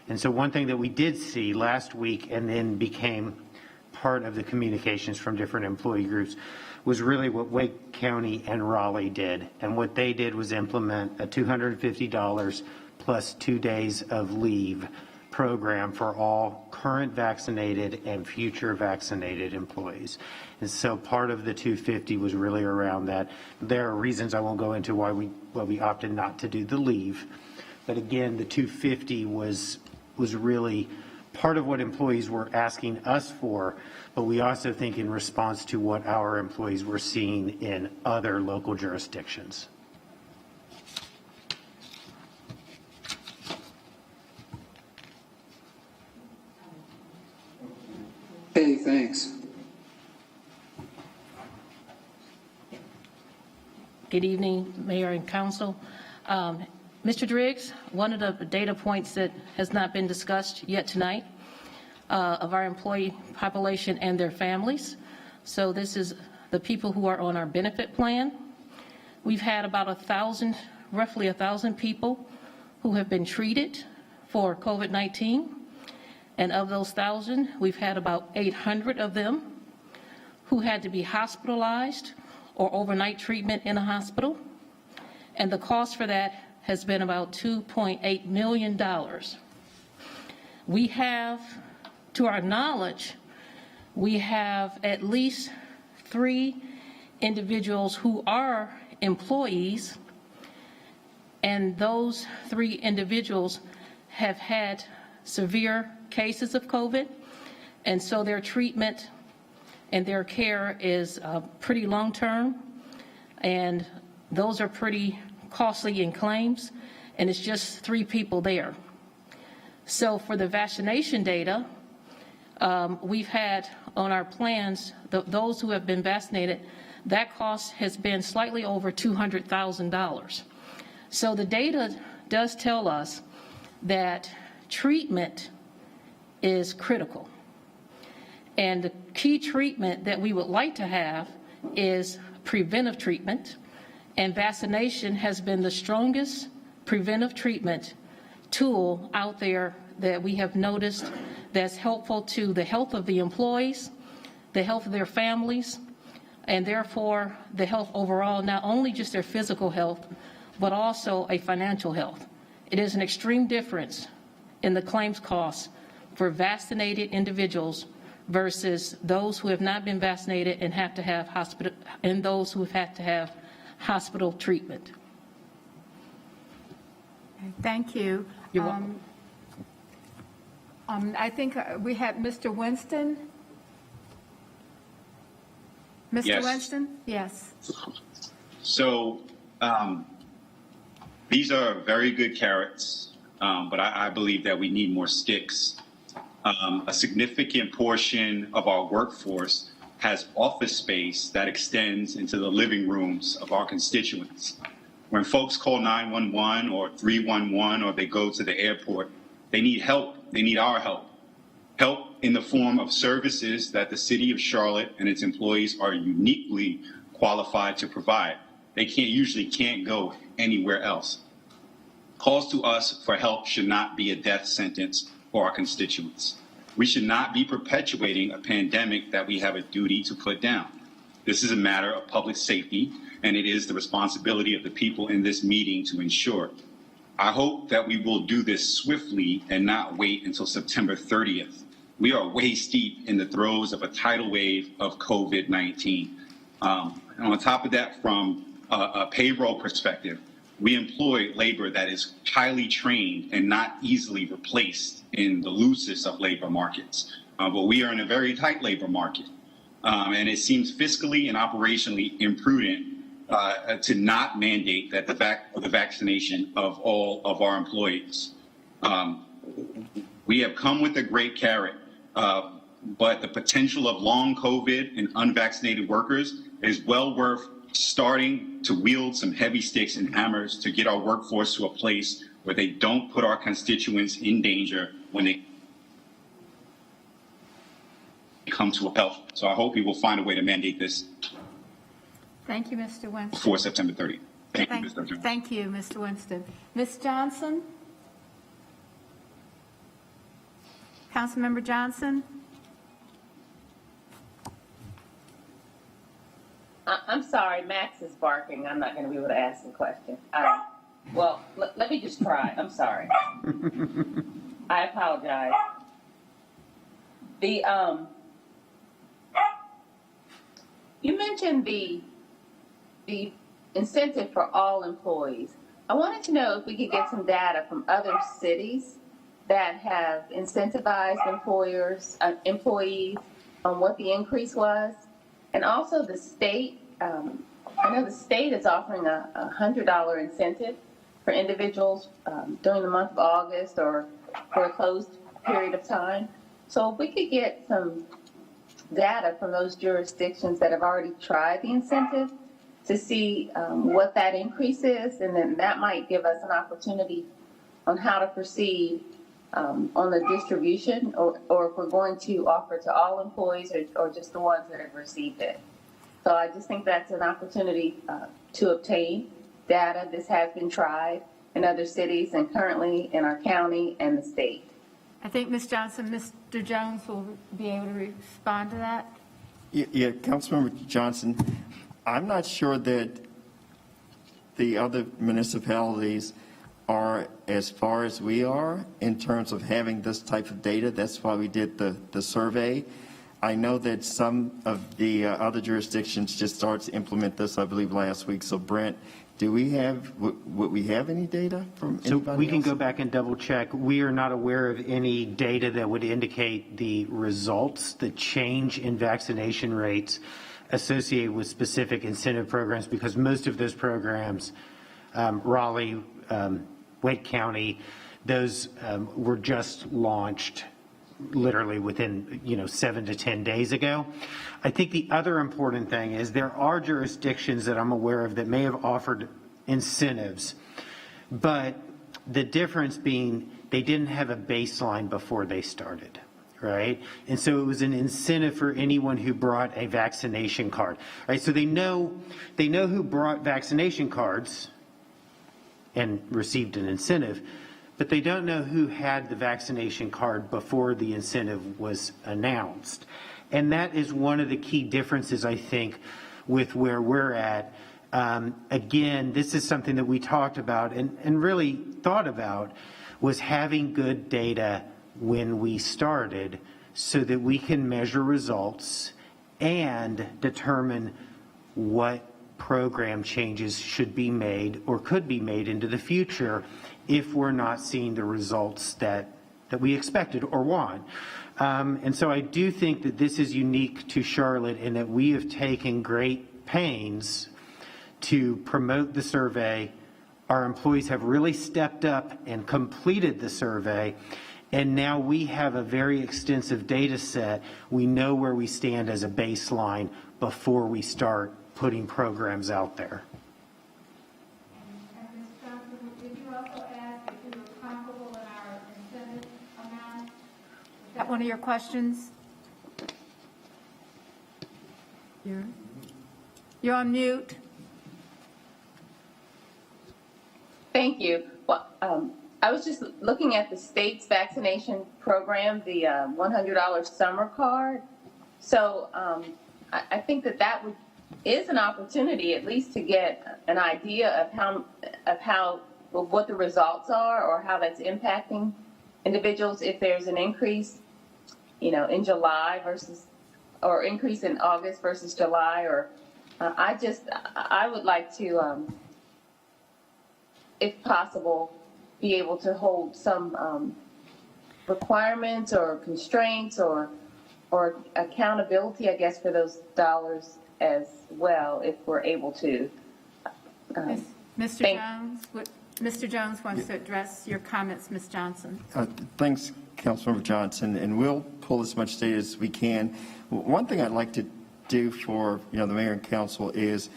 And so one thing that we did see last week and then became part of the communications from different employee groups was really what Wake County and Raleigh did. And what they did was implement a $250 plus 2 days of leave program for all current vaccinated and future vaccinated employees. And so part of the 250 was really around that. There are reasons I won't go into why we opted not to do the leave. But again, the 250 was really part of what employees were asking us for, but we also think in response to what our employees were seeing in other local jurisdictions. Hey, thanks. Good evening, Mayor and Council. Mr. Driggs, one of the data points that has not been discussed yet tonight of our employee population and their families. So this is the people who are on our benefit plan. We've had about roughly 1,000 people who have been treated for COVID-19. And of those 1,000, we've had about 800 of them who had to be hospitalized or overnight treatment in a hospital. And the cost for that has been about $2.8 million. We have, to our knowledge, we have at least 3 individuals who are employees, and those 3 individuals have had severe cases of COVID, and so their treatment and their care is pretty long-term, and those are pretty costly in claims, and it's just 3 people there. So for the vaccination data, we've had on our plans, those who have been vaccinated, that cost has been slightly over $200,000. So the data does tell us that treatment is critical. And the key treatment that we would like to have is preventive treatment, and vaccination has been the strongest preventive treatment tool out there that we have noticed that's helpful to the health of the employees, the health of their families, and therefore the health overall, not only just their physical health, but also a financial health. It is an extreme difference in the claims costs for vaccinated individuals versus those who have not been vaccinated and have to have hospital, and those who have had to have hospital treatment. Thank you. You're welcome. I think we had Mr. Winston. Mr. Yes. Winston? Yes. So these are very good carrots, but I believe that we need more sticks. A significant portion of our workforce has office space that extends into the living rooms of our constituents. When folks call 911 or 311 or they go to the airport, they need help. They need our help. Help in the form of services that the city of Charlotte and its employees are uniquely qualified to provide. They usually can't go anywhere else. Calls to us for help should not be a death sentence for our constituents. We should not be perpetuating a pandemic that we have a duty to put down. This is a matter of public safety, and it is the responsibility of the people in this meeting to ensure. I hope that we will do this swiftly and not wait until September 30th. We are waist deep in the throes of a tidal wave of COVID-19. And on top of that, from a payroll perspective, we employ labor that is highly trained and not easily replaced in the loosest of labor markets. But we are in a very tight labor market. And it seems fiscally and operationally imprudent to not mandate that the vaccination of all of our employees. We have come with a great carrot, but the potential of long COVID and unvaccinated workers is well worth starting to wield some heavy sticks and hammers to get our workforce to a place where they don't put our constituents in danger when they come to health. So I hope we will find a way to mandate this Thank you, Mr. Winston. before September 30th. Thank you, Mr. Attorney. Thank you, Mr. Winston. Ms. Johnson? Councilmember Johnson? I'm sorry, Max is barking. I'm not going to be able to ask the question. Well, let me just try. I'm sorry. I apologize. You mentioned the incentive for all employees. I wanted to know if we could get some data from other cities that have incentivized employees on what the increase was. And also the state, I know the state is offering a $100 incentive for individuals during the month of August or for a closed period of time. So if we could get some data from those jurisdictions that have already tried the incentive to see what that increase is, and then that might give us an opportunity on how to proceed on the distribution, or if we're going to offer to all employees or just the ones that have received it. So I just think that's an opportunity to obtain data. This has been tried in other cities and currently in our county and the state. I think, Ms. Johnson, Mr. Jones will be able to respond to that. Yeah, Councilmember Johnson, I'm not sure that the other municipalities are as far as we are in terms of having this type of data. That's why we did the survey. I know that some of the other jurisdictions just started to implement this, I believe, last week. So, Brent, would we have any data from anybody So we can else? go back and double check. We are not aware of any data that would indicate the results, the change in vaccination rates associated with specific incentive programs, because most of those programs, Raleigh, Wake County, those were just launched literally within 7 to 10 days ago. I think the other important thing is there are jurisdictions that I'm aware of that may have offered incentives, but the difference being they didn't have a baseline before they started, right? And so it was an incentive for anyone who brought a vaccination card, right? So they know who brought vaccination cards and received an incentive, but they don't know who had the vaccination card before the incentive was announced. And that is one of the key differences, I think, with where we're at. Again, this is something that we talked about and really thought about, was having good data when we started so that we can measure results and determine what program changes should be made or could be made into the future if we're not seeing the results that we expected or want. And so I do think that this is unique to Charlotte in that we have taken great pains to promote the survey. Our employees have really stepped up and completed the survey. And now we have a very extensive data set. We know where we stand as a baseline before we start putting programs out there. And Ms. Johnson, did you also ask if you were comfortable in our incentive amount? Is that one of your questions? You're on mute. Thank you. Well, I was just looking at the state's vaccination program, the $100 summer card. So I think that is an opportunity at least to get an idea of what the results are or how that's impacting individuals. If there's an increase, in July or increase in August versus July, or I would like to, if possible, be able to hold some requirements or constraints or accountability, I guess, for those dollars as well, if we're able to. Mr. Jones, Mr. Jones wants to address your comments, Ms. Johnson. Thanks, Councilmember Johnson, and we'll pull as much data as we can. One thing I'd like to do for, the mayor and council is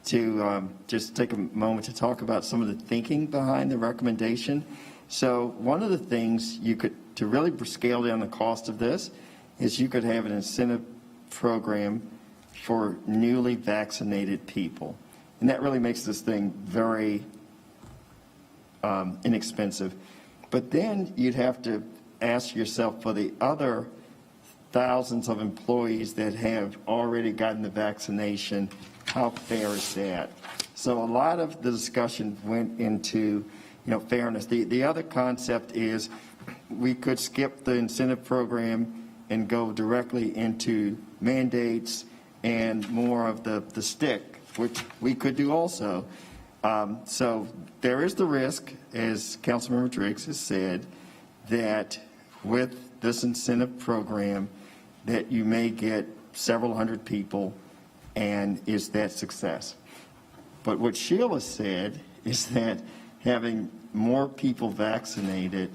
to just take a moment to talk about some of the thinking behind the recommendation. So one of the things you could, to really scale down the cost of this, is you could have an incentive program for newly vaccinated people. And that really makes this thing very inexpensive. But then you'd have to ask yourself for the other thousands of employees that have already gotten the vaccination, how fair is that? So a lot of the discussion went into, fairness. The other concept is we could skip the incentive program and go directly into mandates and more of the stick, which we could do also. So there is the risk, as Councilmember Driggs has said, that with this incentive program, that you may get several hundred people, and is that success? But what Sheila said is that having more people vaccinated,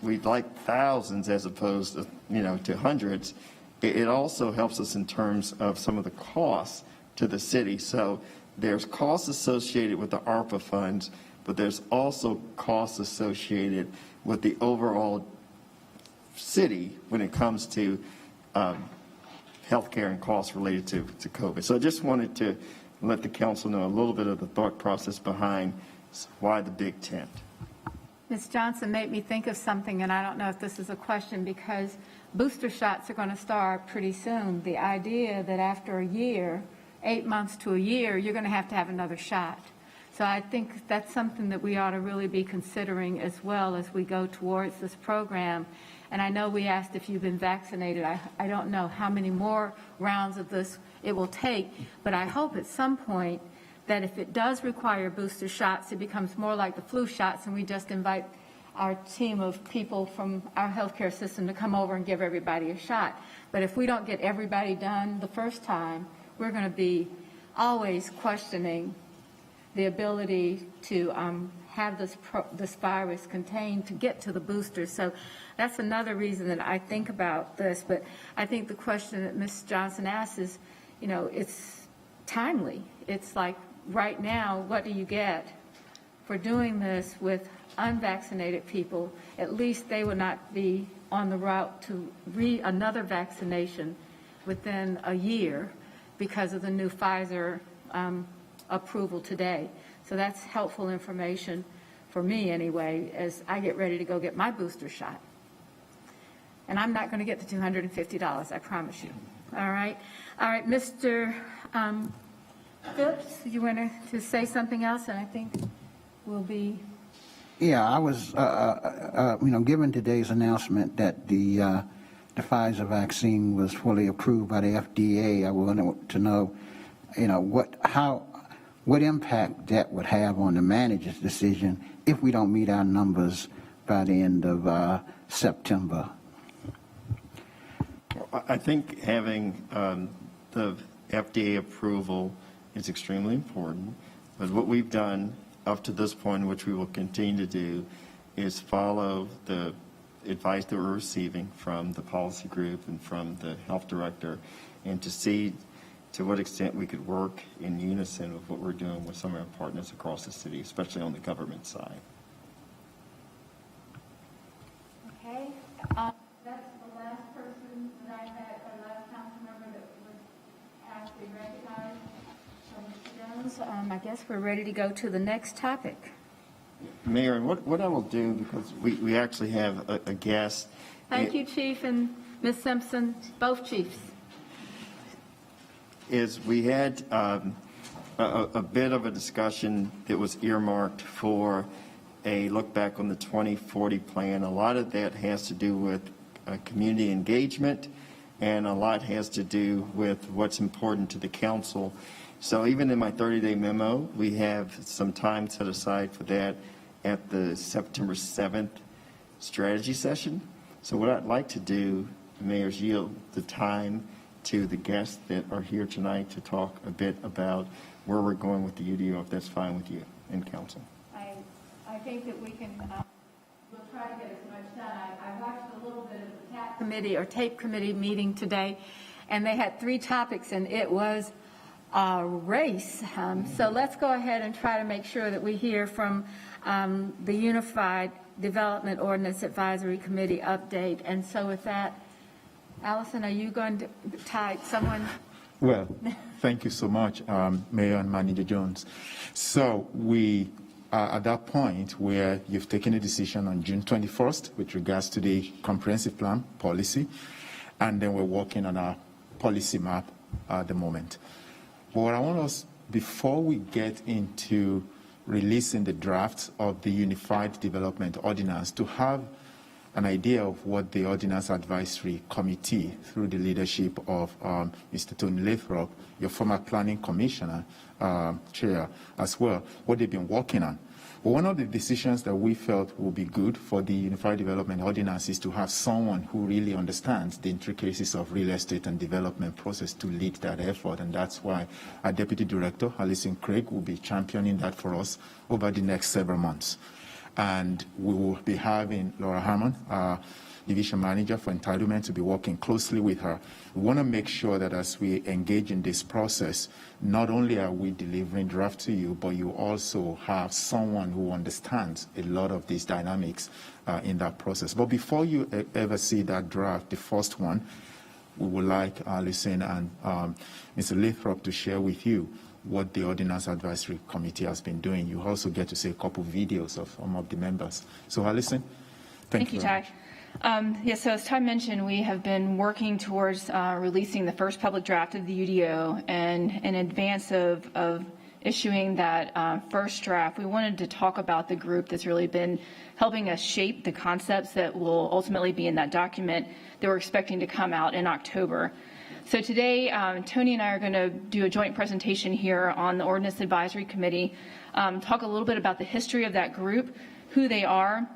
we'd like thousands as opposed to, to hundreds. It also helps us in terms of some of the costs to the city. So there's costs associated with the ARPA funds, but there's also costs associated with the overall city when it comes to healthcare and costs related to COVID. So I just wanted to let the council know a little bit of the thought process behind why the big tent. Ms. Johnson made me think of something, and I don't know if this is a question, because booster shots are going to start pretty soon. The idea that after a year, 8 months to a year, you're going to have another shot. So I think that's something that we ought to really be considering as well as we go towards this program. And I know we asked if you've been vaccinated. I don't know how many more rounds of this it will take, but I hope at some point that if it does require booster shots, it becomes more like the flu shots, and we just invite our team of people from our healthcare system to come over and give everybody a shot. But if we don't get everybody done the first time, we're going to be always questioning the ability to have this virus contained to get to the boosters. So that's another reason that I think about this. But I think the question that Ms. Johnson asked is, it's timely. It's like right now, what do you get for doing this with unvaccinated people? At least they will not be on the route to another vaccination within a year because of the new Pfizer approval today. So that's helpful information for me anyway, as I get ready to go get my booster shot. And I'm not going to get the $250, I promise you. All right, Mr. Phipps, you want to say something else? And I think we'll be. Yeah, I was, given today's announcement that the Pfizer vaccine was fully approved by the FDA, I wanted to know, what impact that would have on the manager's decision if we don't meet our numbers by the end of September. I think having the FDA approval is extremely important, but what we've done up to this point, which we will continue to do, is follow the advice that we're receiving from the policy group and from the health director, and to see to what extent we could work in unison with what we're doing with some of our partners across the city, especially on the government side. Okay. That's the last person that I had, the last council member that was asked to be recognized. So, Mr. Jones, I guess we're ready to go to the next topic. Mayor, what I will do, because we actually have a guest. Thank you, Chief, and Ms. Simpson, both chiefs. Is we had a bit of a discussion that was earmarked for a look back on the 2040 plan. A lot of that has to do with community engagement, and a lot has to do with what's important to the council. So even in my 30-day memo, we have some time set aside for that at the September 7th strategy session. So what I'd like to do, Mayor, is yield the time to the guests that are here tonight to talk a bit about where we're going with the UDO, if that's fine with you and council. I think that we can, we'll try to get as much done. I watched a little bit of the TAP committee or tape committee meeting today, and they had 3 topics, and it was a race. So let's go ahead and try to make sure that we hear from the Unified Development Ordinance Advisory Committee update. And so with that, Allison, are you going to tie someone? Well, thank you so much, Mayor and Manager Jones. So we are at that point where you've taken a decision on June 21st with regards to the comprehensive plan policy, and then we're working on our policy map at the moment. But what I want us, before we get into releasing the drafts of the Unified Development Ordinance, to have an idea of what the Ordinance Advisory Committee, through the leadership of Mr. Tony Lathrop, your former Planning Commissioner, Chair, as well, what they've been working on. But one of the decisions that we felt would be good for the Unified Development Ordinance is to have someone who really understands the intricacies of real estate and development process to lead that effort, and that's why our Deputy Director, Alison Craig, will be championing that for us over the next several months. And we will be having Laura Harmon, our Division Manager for Entitlement, to be working closely with her. We want to make sure that as we engage in this process, not only are we delivering draft to you, but you also have someone who understands a lot of these dynamics in that process. But before you ever see that draft, the first one, we would like Alison and Mr. Lathrop to share with you what the Ordinance Advisory Committee has been doing. You also get to see a couple of videos of some of the members. So, Alison, thank you. Ty. So as Ty mentioned, we have been working towards releasing the first public draft of the UDO, and in advance of issuing that first draft, we wanted to talk about the group that's really been helping us shape the concepts that will ultimately be in that document that we're expecting to come out in October. So today, Tony and I are going to do a joint presentation here on the Ordinance Advisory Committee, talk a little bit about the history of that group, who they are.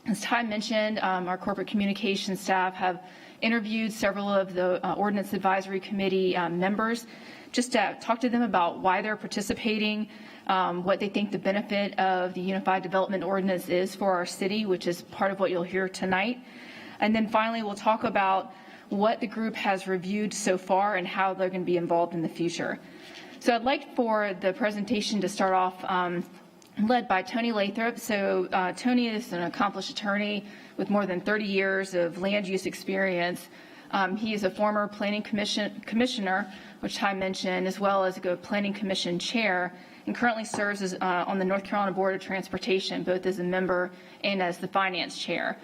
As Ty mentioned, our corporate communications staff have interviewed several of the Ordinance Advisory Committee members just to talk to them about why they're participating, what they think the benefit of the Unified Development Ordinance is for our city, which is part of what you'll hear tonight. And then finally, we'll talk about what the group has reviewed so far and how they're going to be involved in the future. So I'd like for the presentation to start off led by Tony Lathrop. So Tony is an accomplished attorney with more than 30 years of land use experience. He is a former planning commissioner, which Ty mentioned, as well as a planning commission chair, and currently serves as, on the North Carolina Board of Transportation, both as a member and as the finance chair.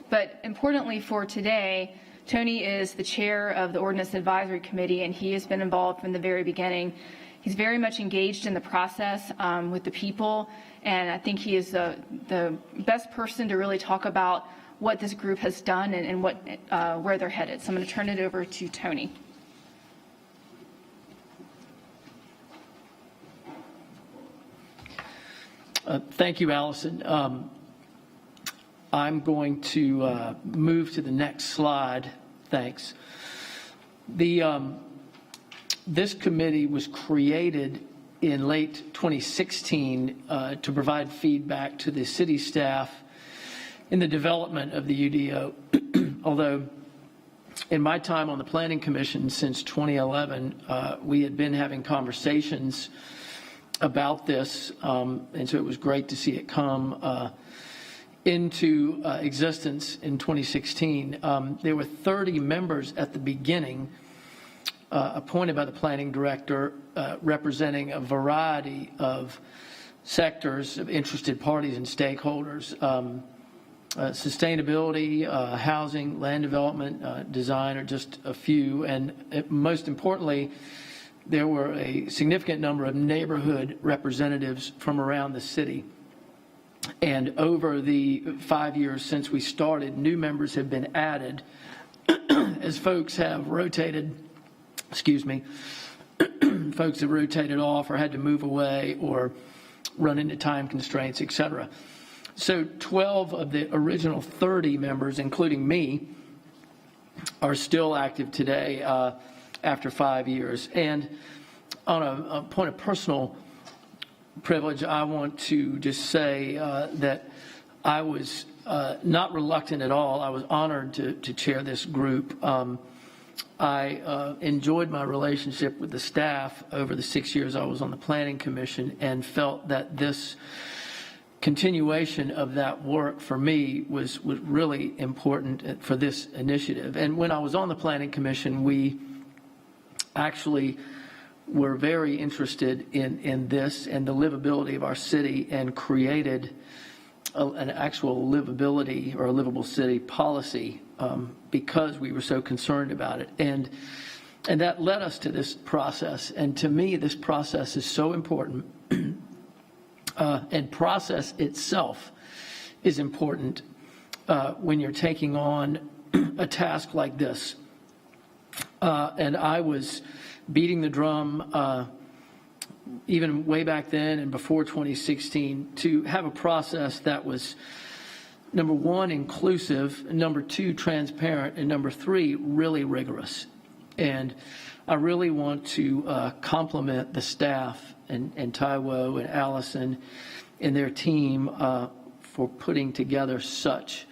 But importantly for today, Tony is the chair of the Ordinance Advisory Committee, and he has been involved from the very beginning. He's very much engaged in the process with the people, and I think he is the best person to really talk about what this group has done and what where they're headed. So I'm going to turn it over to Tony. Thank you, Allison. I'm going to move to the next slide. Thanks. This committee was created in late 2016 to provide feedback to the city staff in the development of the UDO. Although in my time on the Planning Commission since 2011, we had been having conversations about this, and so it was great to see it come into existence in 2016. There were 30 members at the beginning appointed by the planning director representing a variety of sectors of interested parties and stakeholders, sustainability, housing, land development, design are just a few, and most importantly, there were a significant number of neighborhood representatives from around the city. And over the 5 years since we started, new members have been added as folks have rotated, folks have rotated off or had to move away or run into time constraints, et cetera. So 12 of the original 30 members, including me, are still active today after 5 years. And on a point of personal privilege, I want to just say that I was not reluctant at all. I was honored to chair this group. I enjoyed my relationship with the staff over the 6 years I was on the Planning Commission and felt that this continuation of that work for me was really important for this initiative. And when I was on the Planning Commission, we actually were very interested in this and the livability of our city and created an actual livability or a livable city policy because we were so concerned about it. And that led us to this process. And to me, this process is so important. And process itself is important when you're taking on a task like this. And I was beating the drum even way back then and before 2016 to have a process that was, number one, inclusive, number two, transparent, and number three, really rigorous. And I really want to compliment the staff and Taiwo and Allison and their team for putting together such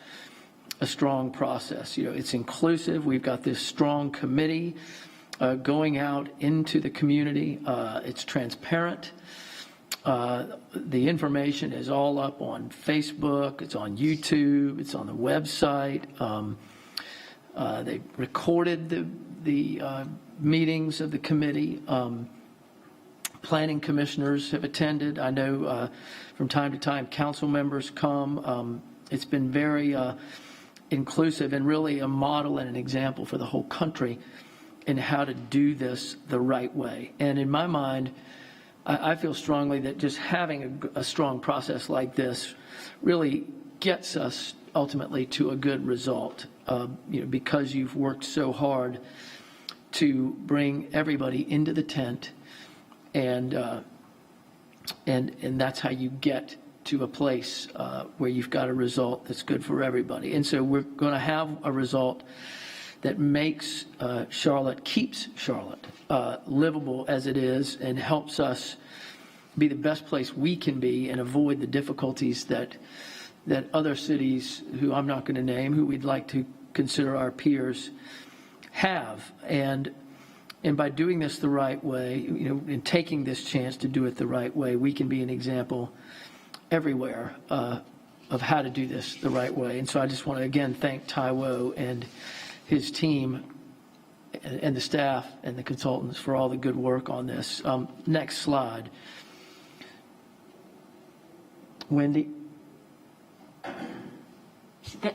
a strong process. You know, it's inclusive. We've got this strong committee going out into the community. It's transparent. The information is all up on Facebook. It's on YouTube. It's on the website. They recorded the meetings of the committee. Planning commissioners have attended. I know from time to time council members come. It's been very inclusive and really a model and an example for the whole country in how to do this the right way. And in my mind, I feel strongly that just having a strong process like this really gets us ultimately to a good result, because you've worked so hard to bring everybody into the tent, and that's how you get to a place where you've got a result that's good for everybody. And so we're going to have a result that makes Charlotte, keeps Charlotte livable as it is, and helps us be the best place we can be and avoid the difficulties that other cities, who I'm not going to name, who we'd like to consider our peers, have. And by doing this the right way, and taking this chance to do it the right way, we can be an example everywhere of how to do this the right way. And so I just want to again thank Taiwo and his team and the staff and the consultants for all the good work on this. Next slide. Wendy.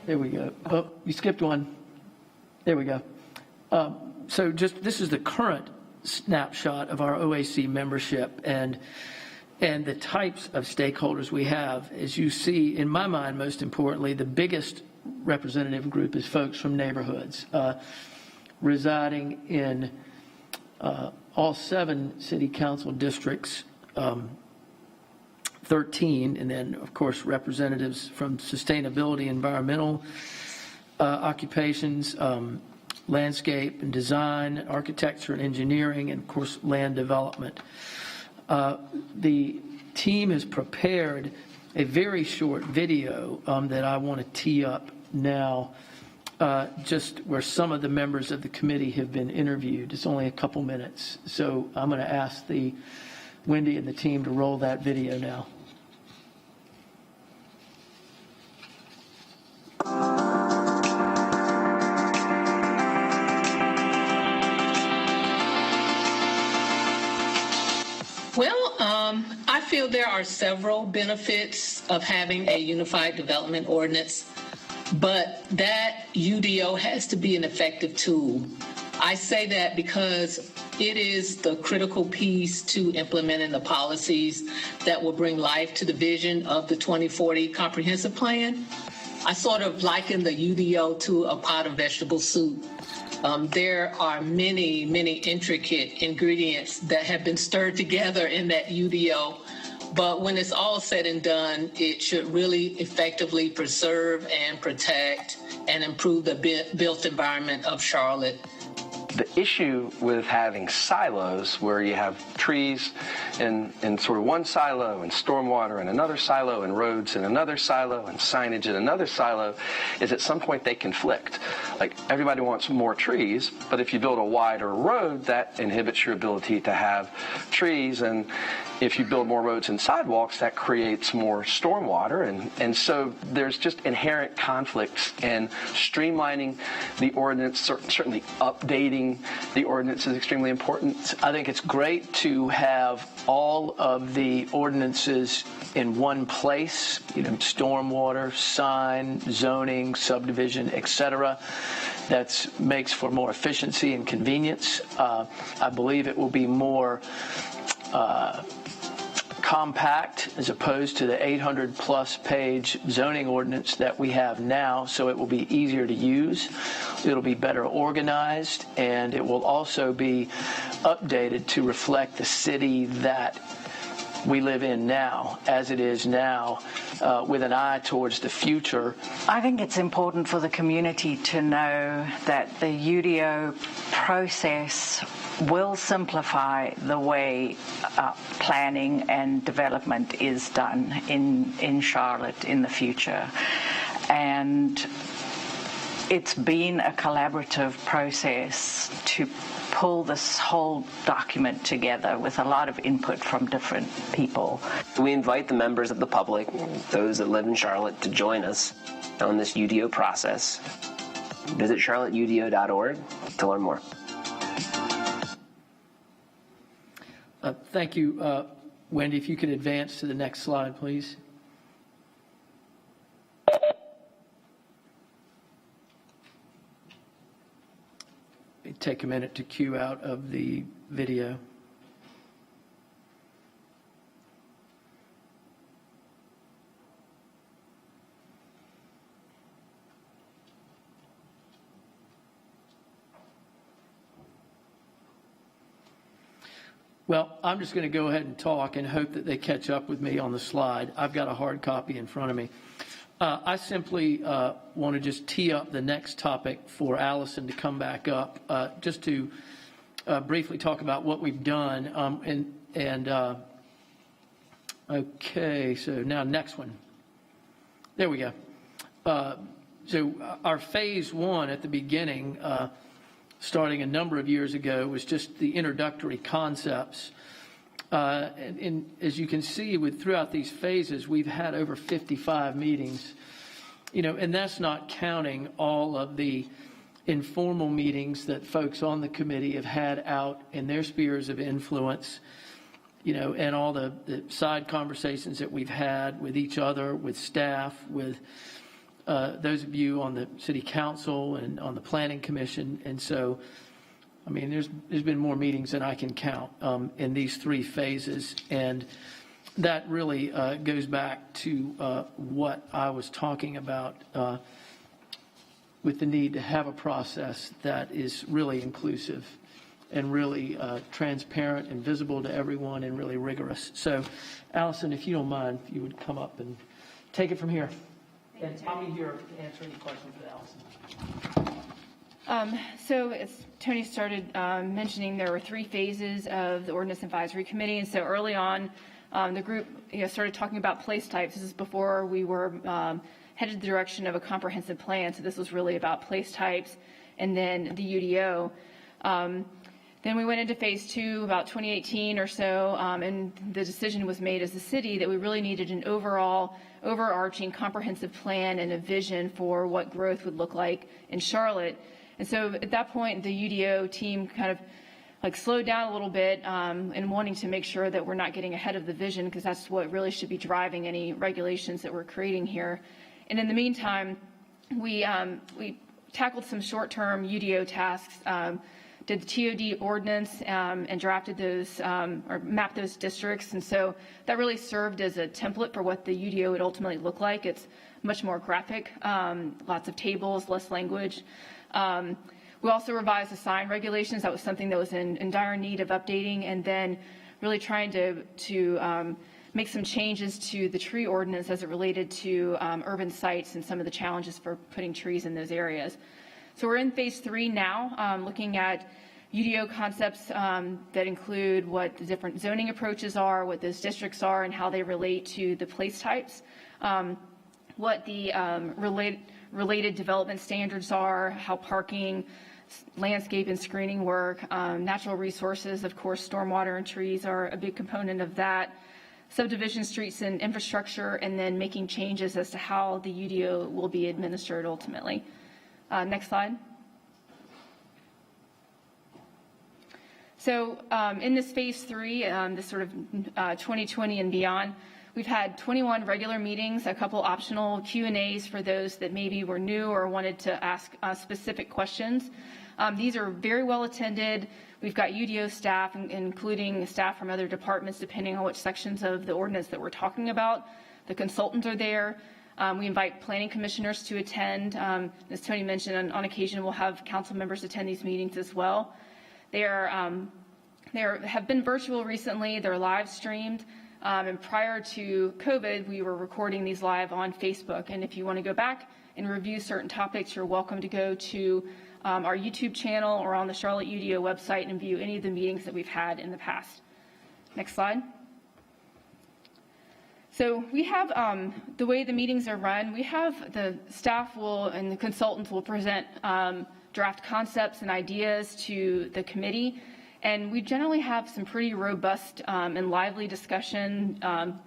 There we go. Oh, you skipped one. There we go. So this is the current snapshot of our OAC membership and the types of stakeholders we have. As you see, in my mind, most importantly, the biggest representative group is folks from neighborhoods residing in all 7 city council districts, 13, and then, of course, representatives from sustainability, environmental occupations, landscape and design, architecture and engineering, and, of course, land development. The team has prepared a very short video that I want to tee up now, just where some of the members of the committee have been interviewed. It's only a couple minutes. So I'm going to ask Wendy and the team to roll that video now. Well, I feel there are several benefits of having a unified development ordinance, but that UDO has to be an effective tool. I say that because it is the critical piece to implementing the policies that will bring life to the vision of the 2040 comprehensive plan. I sort of liken the UDO to a pot of vegetable soup. There are many, many intricate ingredients that have been stirred together in that UDO, but when it's all said and done, it should really effectively preserve and protect and improve the built environment of Charlotte. The issue with having silos where you have trees in sort of one silo and stormwater in another silo and roads in another silo and signage in another silo is at some point they conflict. Like everybody wants more trees, but if you build a wider road, that inhibits your ability to have trees. And if you build more roads and sidewalks, that creates more stormwater. And so there's just inherent conflicts, and streamlining the ordinance, certainly updating the ordinance is extremely important. I think it's great to have all of the ordinances in one place, stormwater, sign, zoning, subdivision, etc. That makes for more efficiency and convenience. I believe it will be more compact as opposed to the 800-plus page zoning ordinance that we have now, so it will be easier to use. It'll be better organized, and it will also be updated to reflect the city that we live in now, as it is now, with an eye towards the future. I think it's important for the community to know that the UDO process will simplify the way planning and development is done in Charlotte in the future. And it's been a collaborative process to pull this whole document together with a lot of input from different people. We invite the members of the public, those that live in Charlotte, to join us on this UDO process. Visit charlotteudo.org to learn more. Thank you, Wendy. If you could advance to the next slide, please. Take a minute to cue out of the video. Well, I'm just going to go ahead and talk and hope that they catch up with me on the slide. I've got a hard copy in front of me. I simply want to just tee up the next topic for Allison to come back up, just to briefly talk about what we've done. Okay, so now next one. There we go. So our phase one at the beginning, starting a number of years ago, was just the introductory concepts. And as you can see, throughout these phases, we've had over 55 meetings, and that's not counting all of the informal meetings that folks on the committee have had out in their spheres of influence, and all the side conversations that we've had with each other, with staff, with those of you on the city council and on the planning commission. And so, I mean, there's been more meetings than I can count in these three phases, and that really goes back to what I was talking about with the need to have a process that is really inclusive and really transparent and visible to everyone and really rigorous. So, Allison, if you don't mind, if you would come up and take it from here. And I'll be here to answer any questions with Allison. So as Tony started mentioning, there were three phases of the Ordinance Advisory Committee. And so early on, the group started talking about place types. This is before we were headed the direction of a comprehensive plan. So this was really about place types and then the UDO. Then we went into phase two about 2018 or so, and the decision was made as a city that we really needed an overarching comprehensive plan and a vision for what growth would look like in Charlotte. And so at that point, the UDO team kind of slowed down a little bit and wanting to make sure that we're not getting ahead of the vision, because that's what really should be driving any regulations that we're creating here. And in the meantime, we tackled some short-term UDO tasks, did the TOD ordinance and drafted those or mapped those districts. And so that really served as a template for what the UDO would ultimately look like. It's much more graphic, lots of tables, less language. We also revised the sign regulations. That was something that was in dire need of updating, and then really trying to make some changes to the tree ordinance as it related to urban sites and some of the challenges for putting trees in those areas. So we're in phase 3 now, looking at UDO concepts that include what the different zoning approaches are, what those districts are, and how they relate to the place types, what the related development standards are, how parking, landscape and screening work, natural resources, of course, stormwater and trees are a big component of that, subdivision streets and infrastructure, and then making changes as to how the UDO will be administered ultimately. Next slide. So in this phase 3, this sort of 2020 and beyond, we've had 21 regular meetings, a couple optional Q&As for those that maybe were new or wanted to ask specific questions. These are very well attended. We've got UDO staff, including staff from other departments, depending on which sections of the ordinance that we're talking about. The consultants are there. We invite planning commissioners to attend. As Tony mentioned, on occasion, we'll have council members attend these meetings as well. They have been virtual recently. They're live streamed. And prior to COVID, we were recording these live on Facebook. And if you want to go back and review certain topics, you're welcome to go to our YouTube channel or on the Charlotte UDO website and view any of the meetings that we've had in the past. Next slide. So we have, the way the meetings are run, we have the staff and the consultants will present draft concepts and ideas to the committee. And we generally have some pretty robust and lively discussion,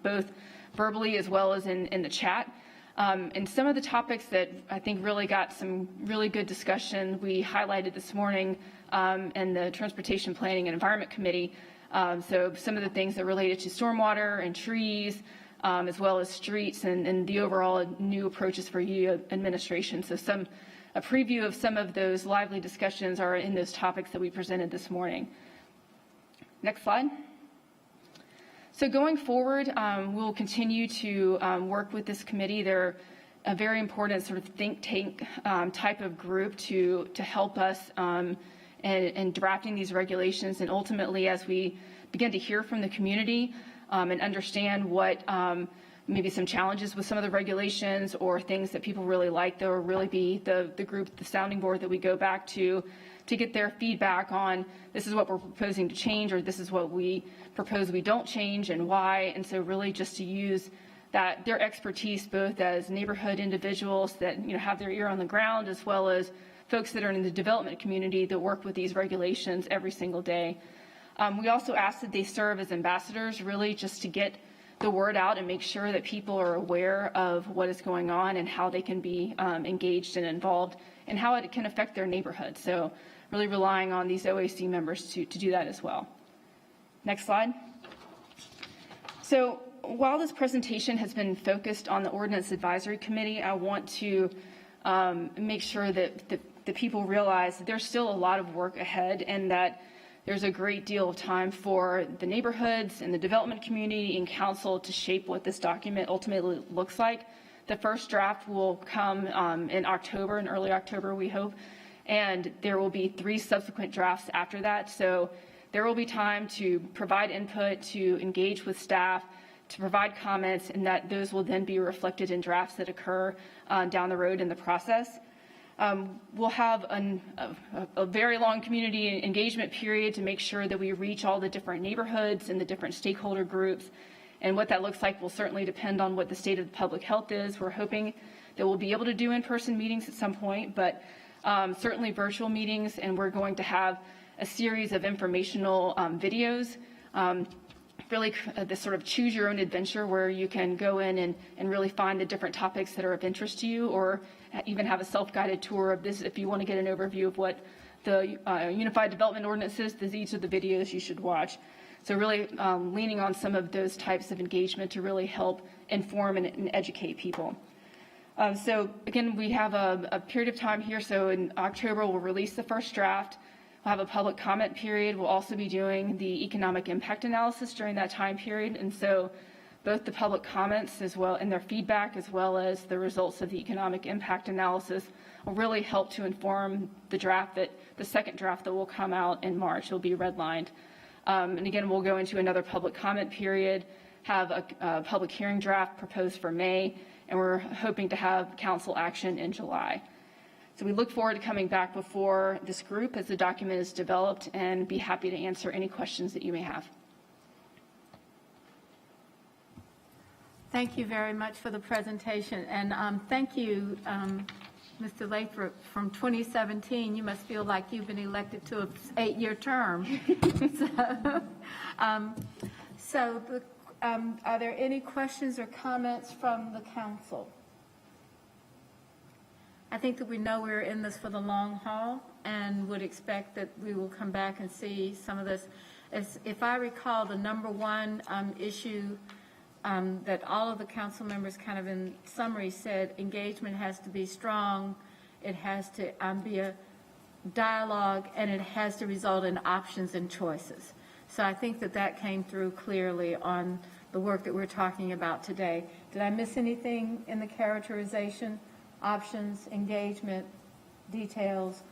both verbally as well as in the chat. And some of the topics that I think really got some really good discussion, we highlighted this morning in the Transportation Planning and Environment Committee. So some of the things that related to stormwater and trees, as well as streets and the overall new approaches for UDO administration. So a preview of some of those lively discussions are in those topics that we presented this morning. Next slide. So going forward, we'll continue to work with this committee. They're a very important sort of think tank type of group to help us in drafting these regulations. And ultimately, as we begin to hear from the community and understand what maybe some challenges with some of the regulations or things that people really like, there will really be the group, the sounding board that we go back to get their feedback on this is what we're proposing to change or this is what we propose we don't change and why. And so really just to use that their expertise both as neighborhood individuals that have their ear on the ground as well as folks that are in the development community that work with these regulations every single day. We also ask that they serve as ambassadors really just to get the word out and make sure that people are aware of what is going on and how they can be engaged and involved and how it can affect their neighborhood. So really relying on these OAC members to do that as well. Next slide. So while this presentation has been focused on the Ordinance Advisory Committee, I want to make sure that the people realize that there's still a lot of work ahead and that there's a great deal of time for the neighborhoods and the development community and council to shape what this document ultimately looks like. The first draft will come in October, in early October, we hope, and there will be 3 subsequent drafts after that. So there will be time to provide input, to engage with staff, to provide comments, and that those will then be reflected in drafts that occur down the road in the process. We'll have a very long community engagement period to make sure that we reach all the different neighborhoods and the different stakeholder groups. And what that looks like will certainly depend on what the state of the public health is. We're hoping that we'll be able to do in-person meetings at some point, but certainly virtual meetings, and we're going to have a series of informational videos, really this sort of choose your own adventure where you can go in and really find the different topics that are of interest to you, or even have a self-guided tour of this if you want to get an overview of what the Unified Development Ordinance is. These are the videos you should watch. So really leaning on some of those types of engagement to really help inform and educate people. So again, we have a period of time here. So in October, we'll release the first draft. We'll have a public comment period. We'll also be doing the economic impact analysis during that time period. And so both the public comments as well and their feedback, as well as the results of the economic impact analysis, will really help to inform the second draft that will come out in March. It'll be redlined. And again, we'll go into another public comment period, have a public hearing draft proposed for May, and we're hoping to have council action in July. So we look forward to coming back before this group as the document is developed and be happy to answer any questions that you may have. Thank you very much for the presentation, and thank you, Mr. Lathrop. From 2017, you must feel like you've been elected to an 8-year term. Are there any questions or comments from the council? I think that we know we're in this for the long haul and would expect that we will come back and see some of this. If I recall, the number one issue that all of the council members kind of in summary said, engagement has to be strong, it has to be a dialogue, and it has to result in options and choices. So I think that that came through clearly on the work that we're talking about today. Did I miss anything in the characterization? Options, engagement, details,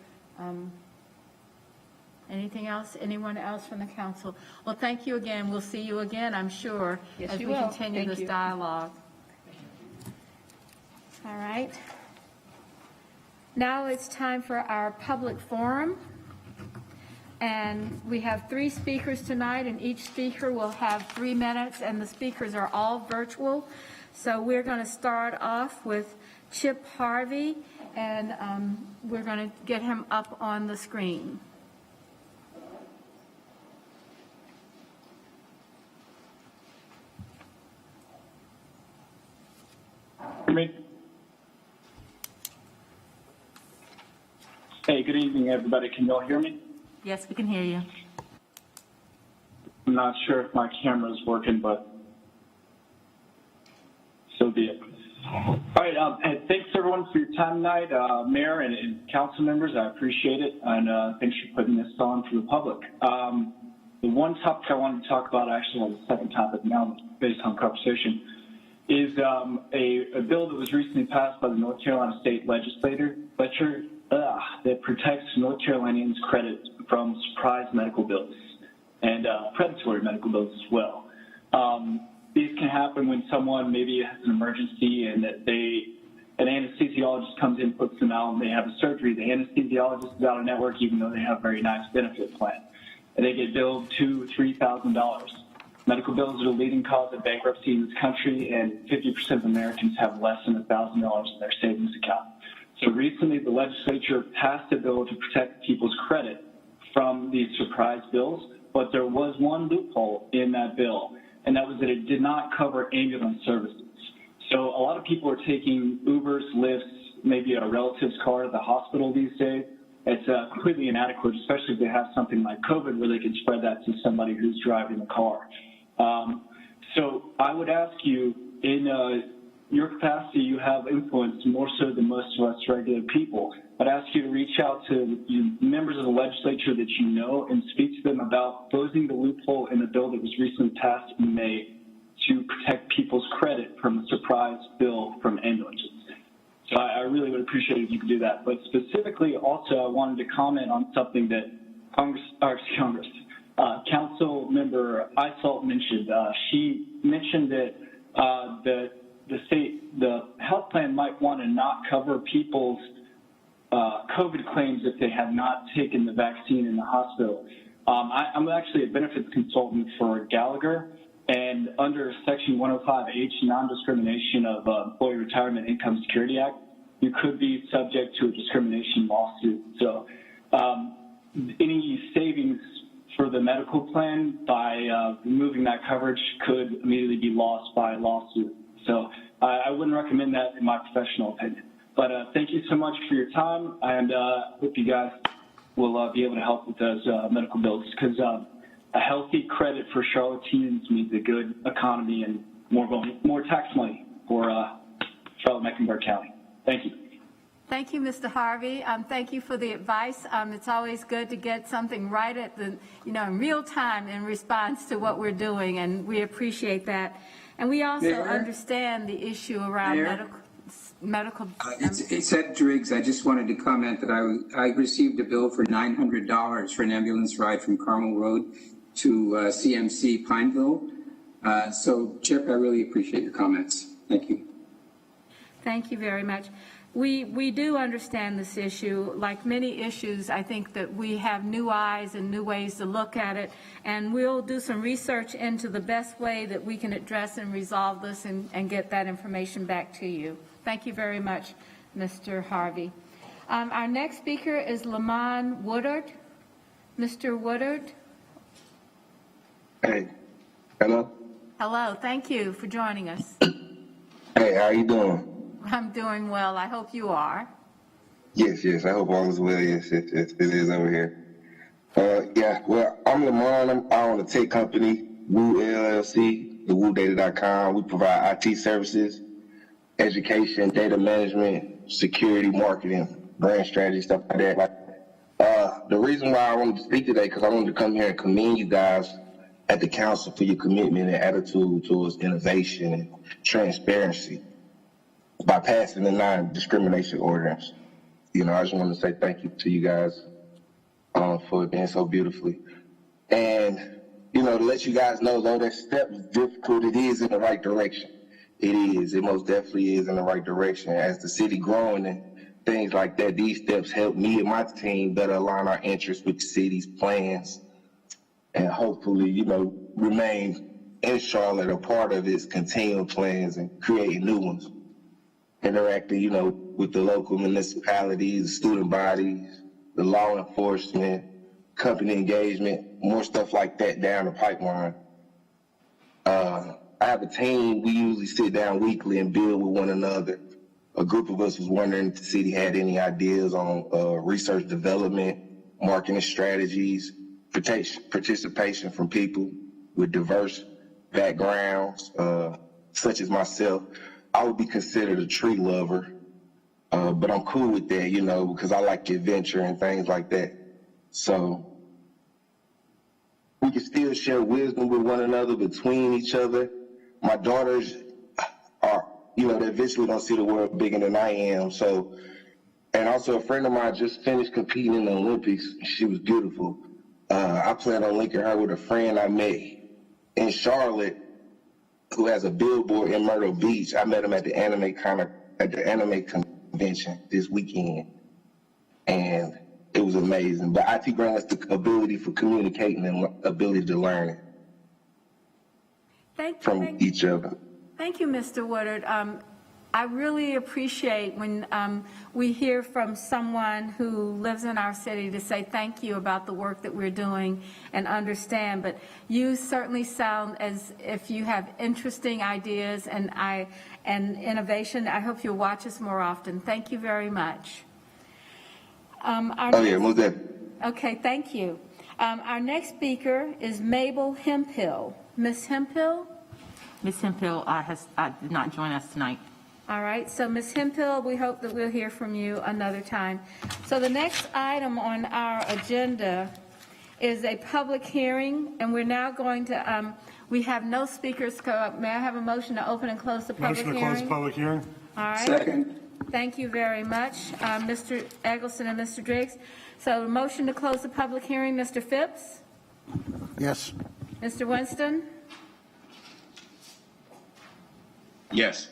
anything else? Anyone else from the council? Well, thank you again. We'll see you again, I'm sure, Yes, as you we will. continue Thank this you. dialogue. All right. Now it's time for our public forum. And we have 3 speakers tonight, and each speaker will have 3 minutes, and the speakers are all virtual. So we're going to start off with Chip Harvey, and we're going to get him up on the screen. Hey, good evening, everybody. Can you all hear me? Yes, we can hear you. I'm not sure if my camera is working, but so be it. All right, and thanks everyone for your time tonight, Mayor and council members. I appreciate it, and thanks for putting this on for the public. The one topic I wanted to talk about, actually, on the second topic now, based on conversation, is a bill that was recently passed by the North Carolina State Legislature that protects North Carolinians' credit from surprise medical bills and predatory medical bills as well. These can happen when someone maybe has an emergency and that an anesthesiologist comes in, puts them out, and they have a surgery. The anesthesiologist is out of network, even though they have a very nice benefit plan. And they get billed $2,000, $3,000. Medical bills are the leading cause of bankruptcy in this country, and 50% of Americans have less than $1,000 in their savings account. So recently, the legislature passed a bill to protect people's credit from these surprise bills, but there was one loophole in that bill, and that was that it did not cover ambulance services. So a lot of people are taking Ubers, Lyfts, maybe a relative's car to the hospital these days. It's completely inadequate, especially if they have something like COVID where they can spread that to somebody who's driving the car. So I would ask you, in your capacity, you have influence more so than most of us regular people. I'd ask you to reach out to members of the legislature that you know and speak to them about closing the loophole in the bill that was recently passed in May to protect people's credit from a surprise bill from ambulances. So I really would appreciate it if you could do that. But specifically, also, I wanted to comment on something that Council Member Eiselt mentioned. She mentioned that the health plan might want to not cover people's COVID claims if they have not taken the vaccine in the hospital. I'm actually a benefits consultant for Gallagher, and under Section 105H, non-discrimination of Employee Retirement Income Security Act, you could be subject to a discrimination lawsuit. So any savings for the medical plan by removing that coverage could immediately be lost by a lawsuit. So I wouldn't recommend that in my professional opinion. But thank you so much for your time, and hope you guys will be able to help with those medical bills, because a healthy credit for Charlotteans means a good economy and more tax money for Charlotte-Mecklenburg County. Thank you. Thank you, Mr. Harvey. Thank you for the advice. It's always good to get something right at the, in real time in response to what we're doing, and we appreciate that. And we also understand the issue around medical. It's Ed Driggs. I just wanted to comment that I received a bill for $900 for an ambulance ride from Carmel Road to CMC Pineville. So, Chip, I really appreciate your comments. Thank you. Thank you very much. we do understand this issue. Like many issues, I think that we have new eyes and new ways to look at it, and we'll do some research into the best way that we can address and resolve this and get that information back to you. Thank you very much, Mr. Harvey. Our next speaker is Lamont Woodard. Mr. Woodard. Hey, hello. Hello, thank you for joining us. Hey, how you doing? I'm doing well. I hope you are. Yes, I hope all is well. Yes, it is over here. Yeah, well, I'm Lamont. I own a tech company, Woo LLC, thewoodata.com. We provide IT services, education, data management, security, marketing, brand strategy, stuff like that. The reason why I wanted to speak today, because I wanted to come here and commend you guys at the council for your commitment and attitude towards innovation and transparency by passing the non-discrimination ordinance. You know, I just want to say thank you to you guys for it being so beautifully. And, you know, to let you guys know, though that step is difficult, it is in the right direction. It is. It most definitely is in the right direction. As the city growing and things like that, these steps help me and my team better align our interests with the city's plans and hopefully, you know, remain in Charlotte a part of its continual plans and creating new ones. Interacting, you know, with the local municipalities, the student bodies, the law enforcement, company engagement, more stuff like that down the pipeline. I have a team. We usually sit down weekly and build with one another. A group of us was wondering if the city had any ideas on research development, marketing strategies, participation from people with diverse backgrounds, such as myself. I would be considered a tree lover, but I'm cool with that, you know, because I like adventure and things like that. So we can still share wisdom with one another, between each other. My daughters are, you know, they eventually don't see the world bigger than I am. So, and also a friend of mine just finished competing in the Olympics. She was beautiful. I plan on linking her with a friend I met in Charlotte who has a billboard in Myrtle Beach. I met him at the anime convention this weekend, and it was amazing. But IT brings us the ability for communicating and ability to learn from each other. Thank you, Mr. Woodard. I really appreciate when we hear from someone who lives in our city to say thank you about the work that we're doing and understand. But you certainly sound as if you have interesting ideas and innovation. I hope you'll watch us more often. Thank you very much. Okay, thank you. Our next speaker is Mabel Hemphill. Ms. Hemphill? Ms. Hemphill did not join us tonight. All right, so Ms. Hemphill, we hope that we'll hear from you another time. So the next item on our agenda is a public hearing, and we're now going to, we have no speakers go up. May I have a motion to open and close the public hearing? Motion to close the public hearing. All right. Second. Thank you very much, Mr. Eggleston and Mr. Driggs. So motion to close the public hearing, Mr. Phipps? Yes. Mr. Winston? Yes.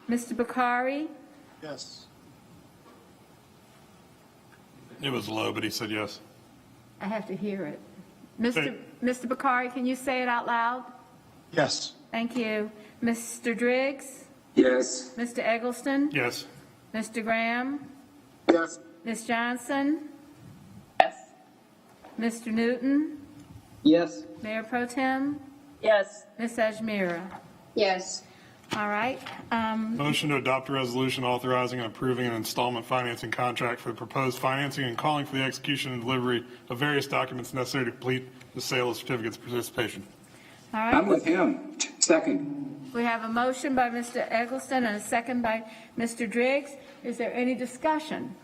Mr. Bakari? Yes. It was low, but he said yes. I have to hear it. Mr. Bakari, can you say it out loud? Yes. Thank you. Mr. Driggs? Yes. Mr. Eggleston? Yes. Mr. Graham? Yes. Ms. Johnson? Yes. Mr. Newton? Yes. Mayor Pro Tem? Yes. Ms. Ajmira? Yes. All right. Motion to adopt a resolution authorizing and approving an installment financing contract for the proposed financing and calling for the execution and delivery of various documents necessary to complete the sale of certificates of participation. All right. I'm with him. Second. We have a motion by Mr. Eggleston and a second by Mr. Driggs. Is there any discussion?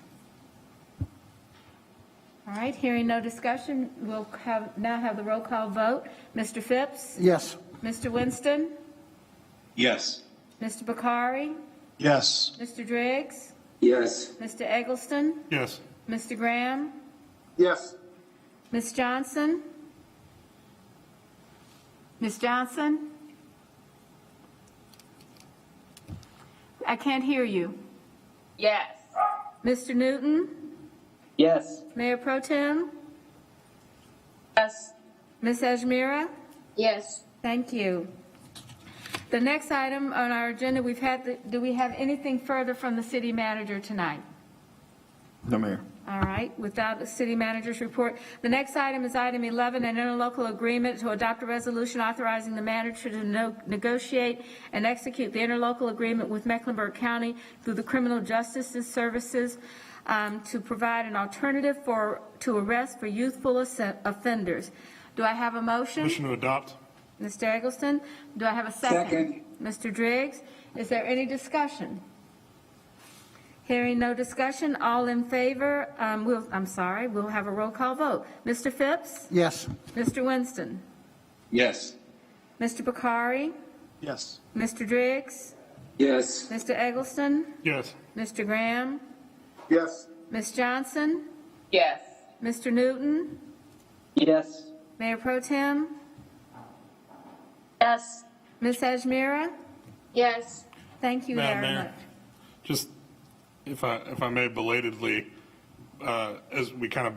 All right, hearing no discussion, we'll now have the roll call vote. Mr. Phipps? Yes. Mr. Winston? Yes. Mr. Bakari? Yes. Mr. Driggs? Yes. Mr. Eggleston? Yes. Mr. Graham? Yes. Ms. Johnson? Ms. Johnson? I can't hear you. Yes. Mr. Newton? Yes. Mayor Pro Tem? Yes. Ms. Ajmira? Yes. Thank you. The next item on our agenda, do we have anything further from the city manager tonight? No, Mayor. All right, without the city manager's report. The next item is item 11, an interlocal agreement to adopt a resolution authorizing the manager to negotiate and execute the interlocal agreement with Mecklenburg County through the Criminal Justice Services to provide an alternative to arrest for youthful offenders. Do I have a motion? Motion to adopt. Mr. Eggleston, do I have a second? Mr. Driggs, is there any discussion? Hearing no discussion, all in favor, we'll have a roll call vote. Mr. Phipps? Yes. Mr. Winston? Yes. Mr. Bakari? Yes. Mr. Driggs? Yes. Mr. Eggleston? Yes. Mr. Graham? Yes. Ms. Johnson? Yes. Mr. Newton? Yes. Mayor Pro Tem? Yes. Ms. Ajmira? Yes. Thank you Madam very Mayor, much. just if I may belatedly, as we kind of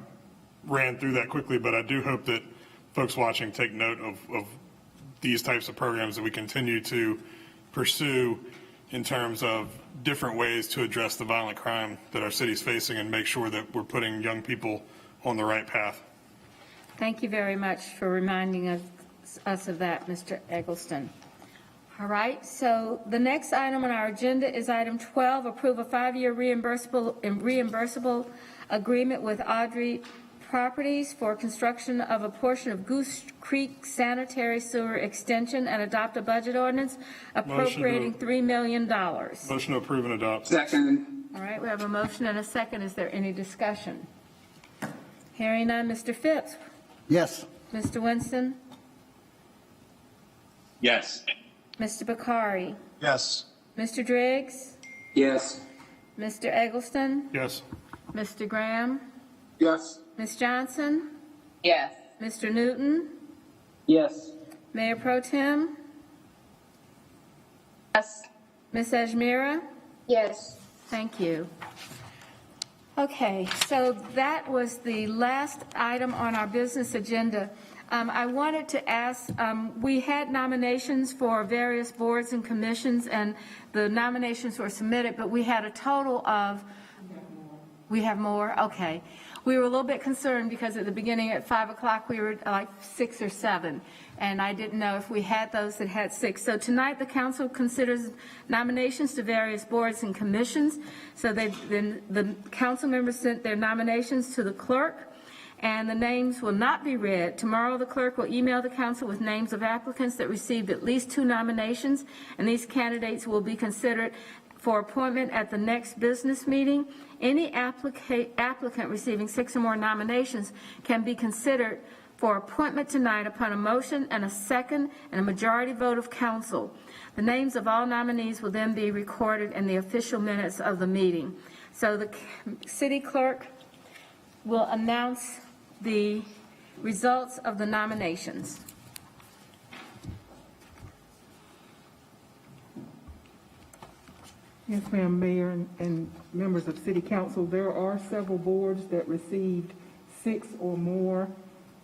ran through that quickly, but I do hope that folks watching take note of these types of programs that we continue to pursue in terms of different ways to address the violent crime that our city's facing and make sure that we're putting young people on the right path. Thank you very much for reminding us of that, Mr. Eggleston. All right, so the next item on our agenda is item 12, approve a 5-year reimbursable agreement with Audrey Properties for construction of a portion of Goose Creek Sanitary Sewer Extension and adopt a budget ordinance appropriating $3 million. Motion to approve and adopt. Second. All right, we have a motion and a second. Is there any discussion? Hearing none, Mr. Phipps? Yes. Mr. Winston? Yes. Mr. Bakari? Yes. Mr. Driggs? Yes. Mr. Eggleston? Yes. Mr. Graham? Yes. Ms. Johnson? Yes. Mr. Newton? Yes. Mayor Pro Tem? Yes. Ms. Ajmira? Yes. Thank you. Okay, so that was the last item on our business agenda. I wanted to ask, we had nominations for various boards and commissions, and the nominations were submitted, but we had a total of, we have more? Okay. We were a little bit concerned because at the beginning at 5 o'clock, we were like 6 or 7, and I didn't know if we had those that had 6. So tonight, the council considers nominations to various boards and commissions. So the council members sent their nominations to the clerk, and the names will not be read. Tomorrow, the clerk will email the council with names of applicants that received at least 2 nominations, and these candidates will be considered for appointment at the next business meeting. Any applicant receiving 6 or more nominations can be considered for appointment tonight upon a motion and a second and a majority vote of council. The names of all nominees will then be recorded in the official minutes of the meeting. So the city clerk will announce the results of the nominations. Yes, ma'am, Mayor and members of City Council. There are several boards that received 6 or more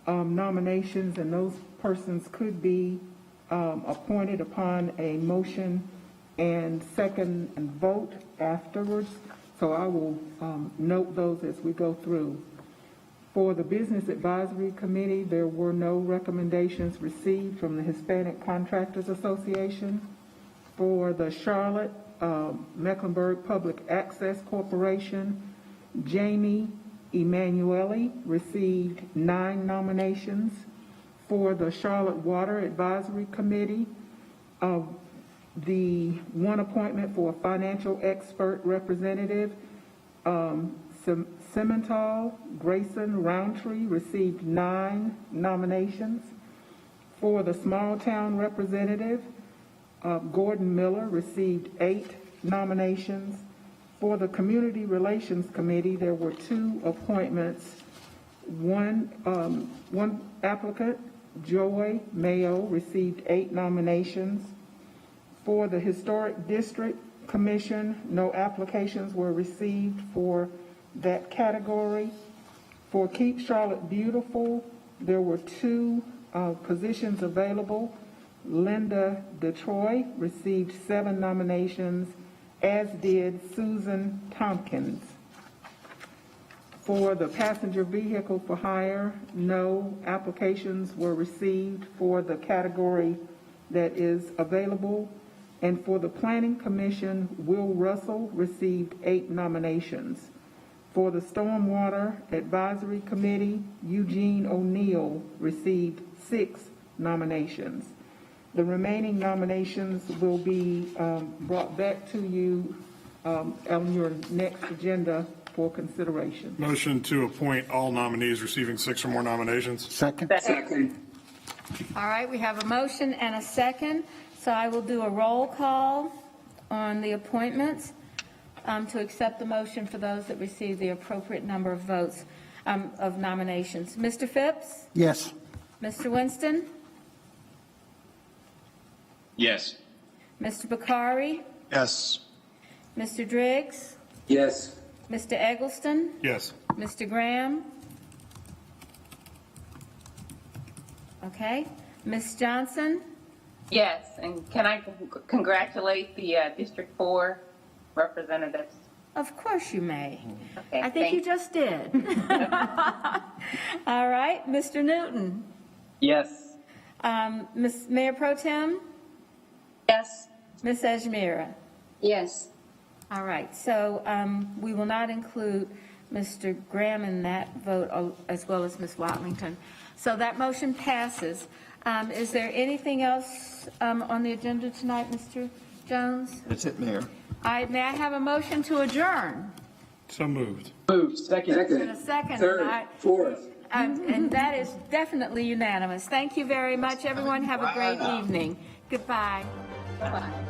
nominations, and those persons could be appointed upon a motion and second and vote afterwards. So I will note those as we go through. For the Business Advisory Committee, there were no recommendations received from the Hispanic Contractors Association. For the Charlotte Mecklenburg Public Access Corporation, Jamie Emanuele received 9 nominations. For the Charlotte Water Advisory Committee, the one appointment for a financial expert representative, Simmental Grayson Roundtree received 9 nominations. For the small town representative, Gordon Miller received 8 nominations. For the Community Relations Committee, there were 2 appointments. One applicant, Joy Mayo, received 8 nominations. For the Historic District Commission, no applications were received for that category. For Keep Charlotte Beautiful, there were 2 positions available. Linda Detroit received 7 nominations, as did Susan Tompkins. For the Passenger Vehicle for Hire, no applications were received for the category that is available. And for the Planning Commission, Will Russell received 8 nominations. For the Stormwater Advisory Committee, Eugene O'Neill received 6 nominations. The remaining nominations will be brought back to you on your next agenda for consideration. Motion to appoint all nominees receiving 6 or more nominations. Second. All right, we have a motion and a second, so I will do a roll call on the appointments to accept the motion for those that receive the appropriate number of votes of nominations. Mr. Phipps? Yes. Mr. Winston? Yes. Mr. Bakari? Yes. Mr. Driggs? Yes. Mr. Eggleston? Yes. Mr. Graham? Okay. Ms. Johnson? Yes, and can I congratulate the District 4 representatives? Of course you may. Okay, I think you just did. All right. Mr. Newton? Yes. Ms. Mayor Pro Tem? Yes. Ms. Ajmira? Yes. All right, so we will not include Mr. Graham in that vote, as well as Ms. Watlington. So that motion passes. Is there anything else on the agenda tonight, Mr. Jones? That's it, Mayor. May I have a motion to adjourn? So moved. Moved. Second. And a second. Third. Fourth. And that is definitely unanimous. Thank you very much, everyone. Have a great evening. Goodbye. Bye-bye.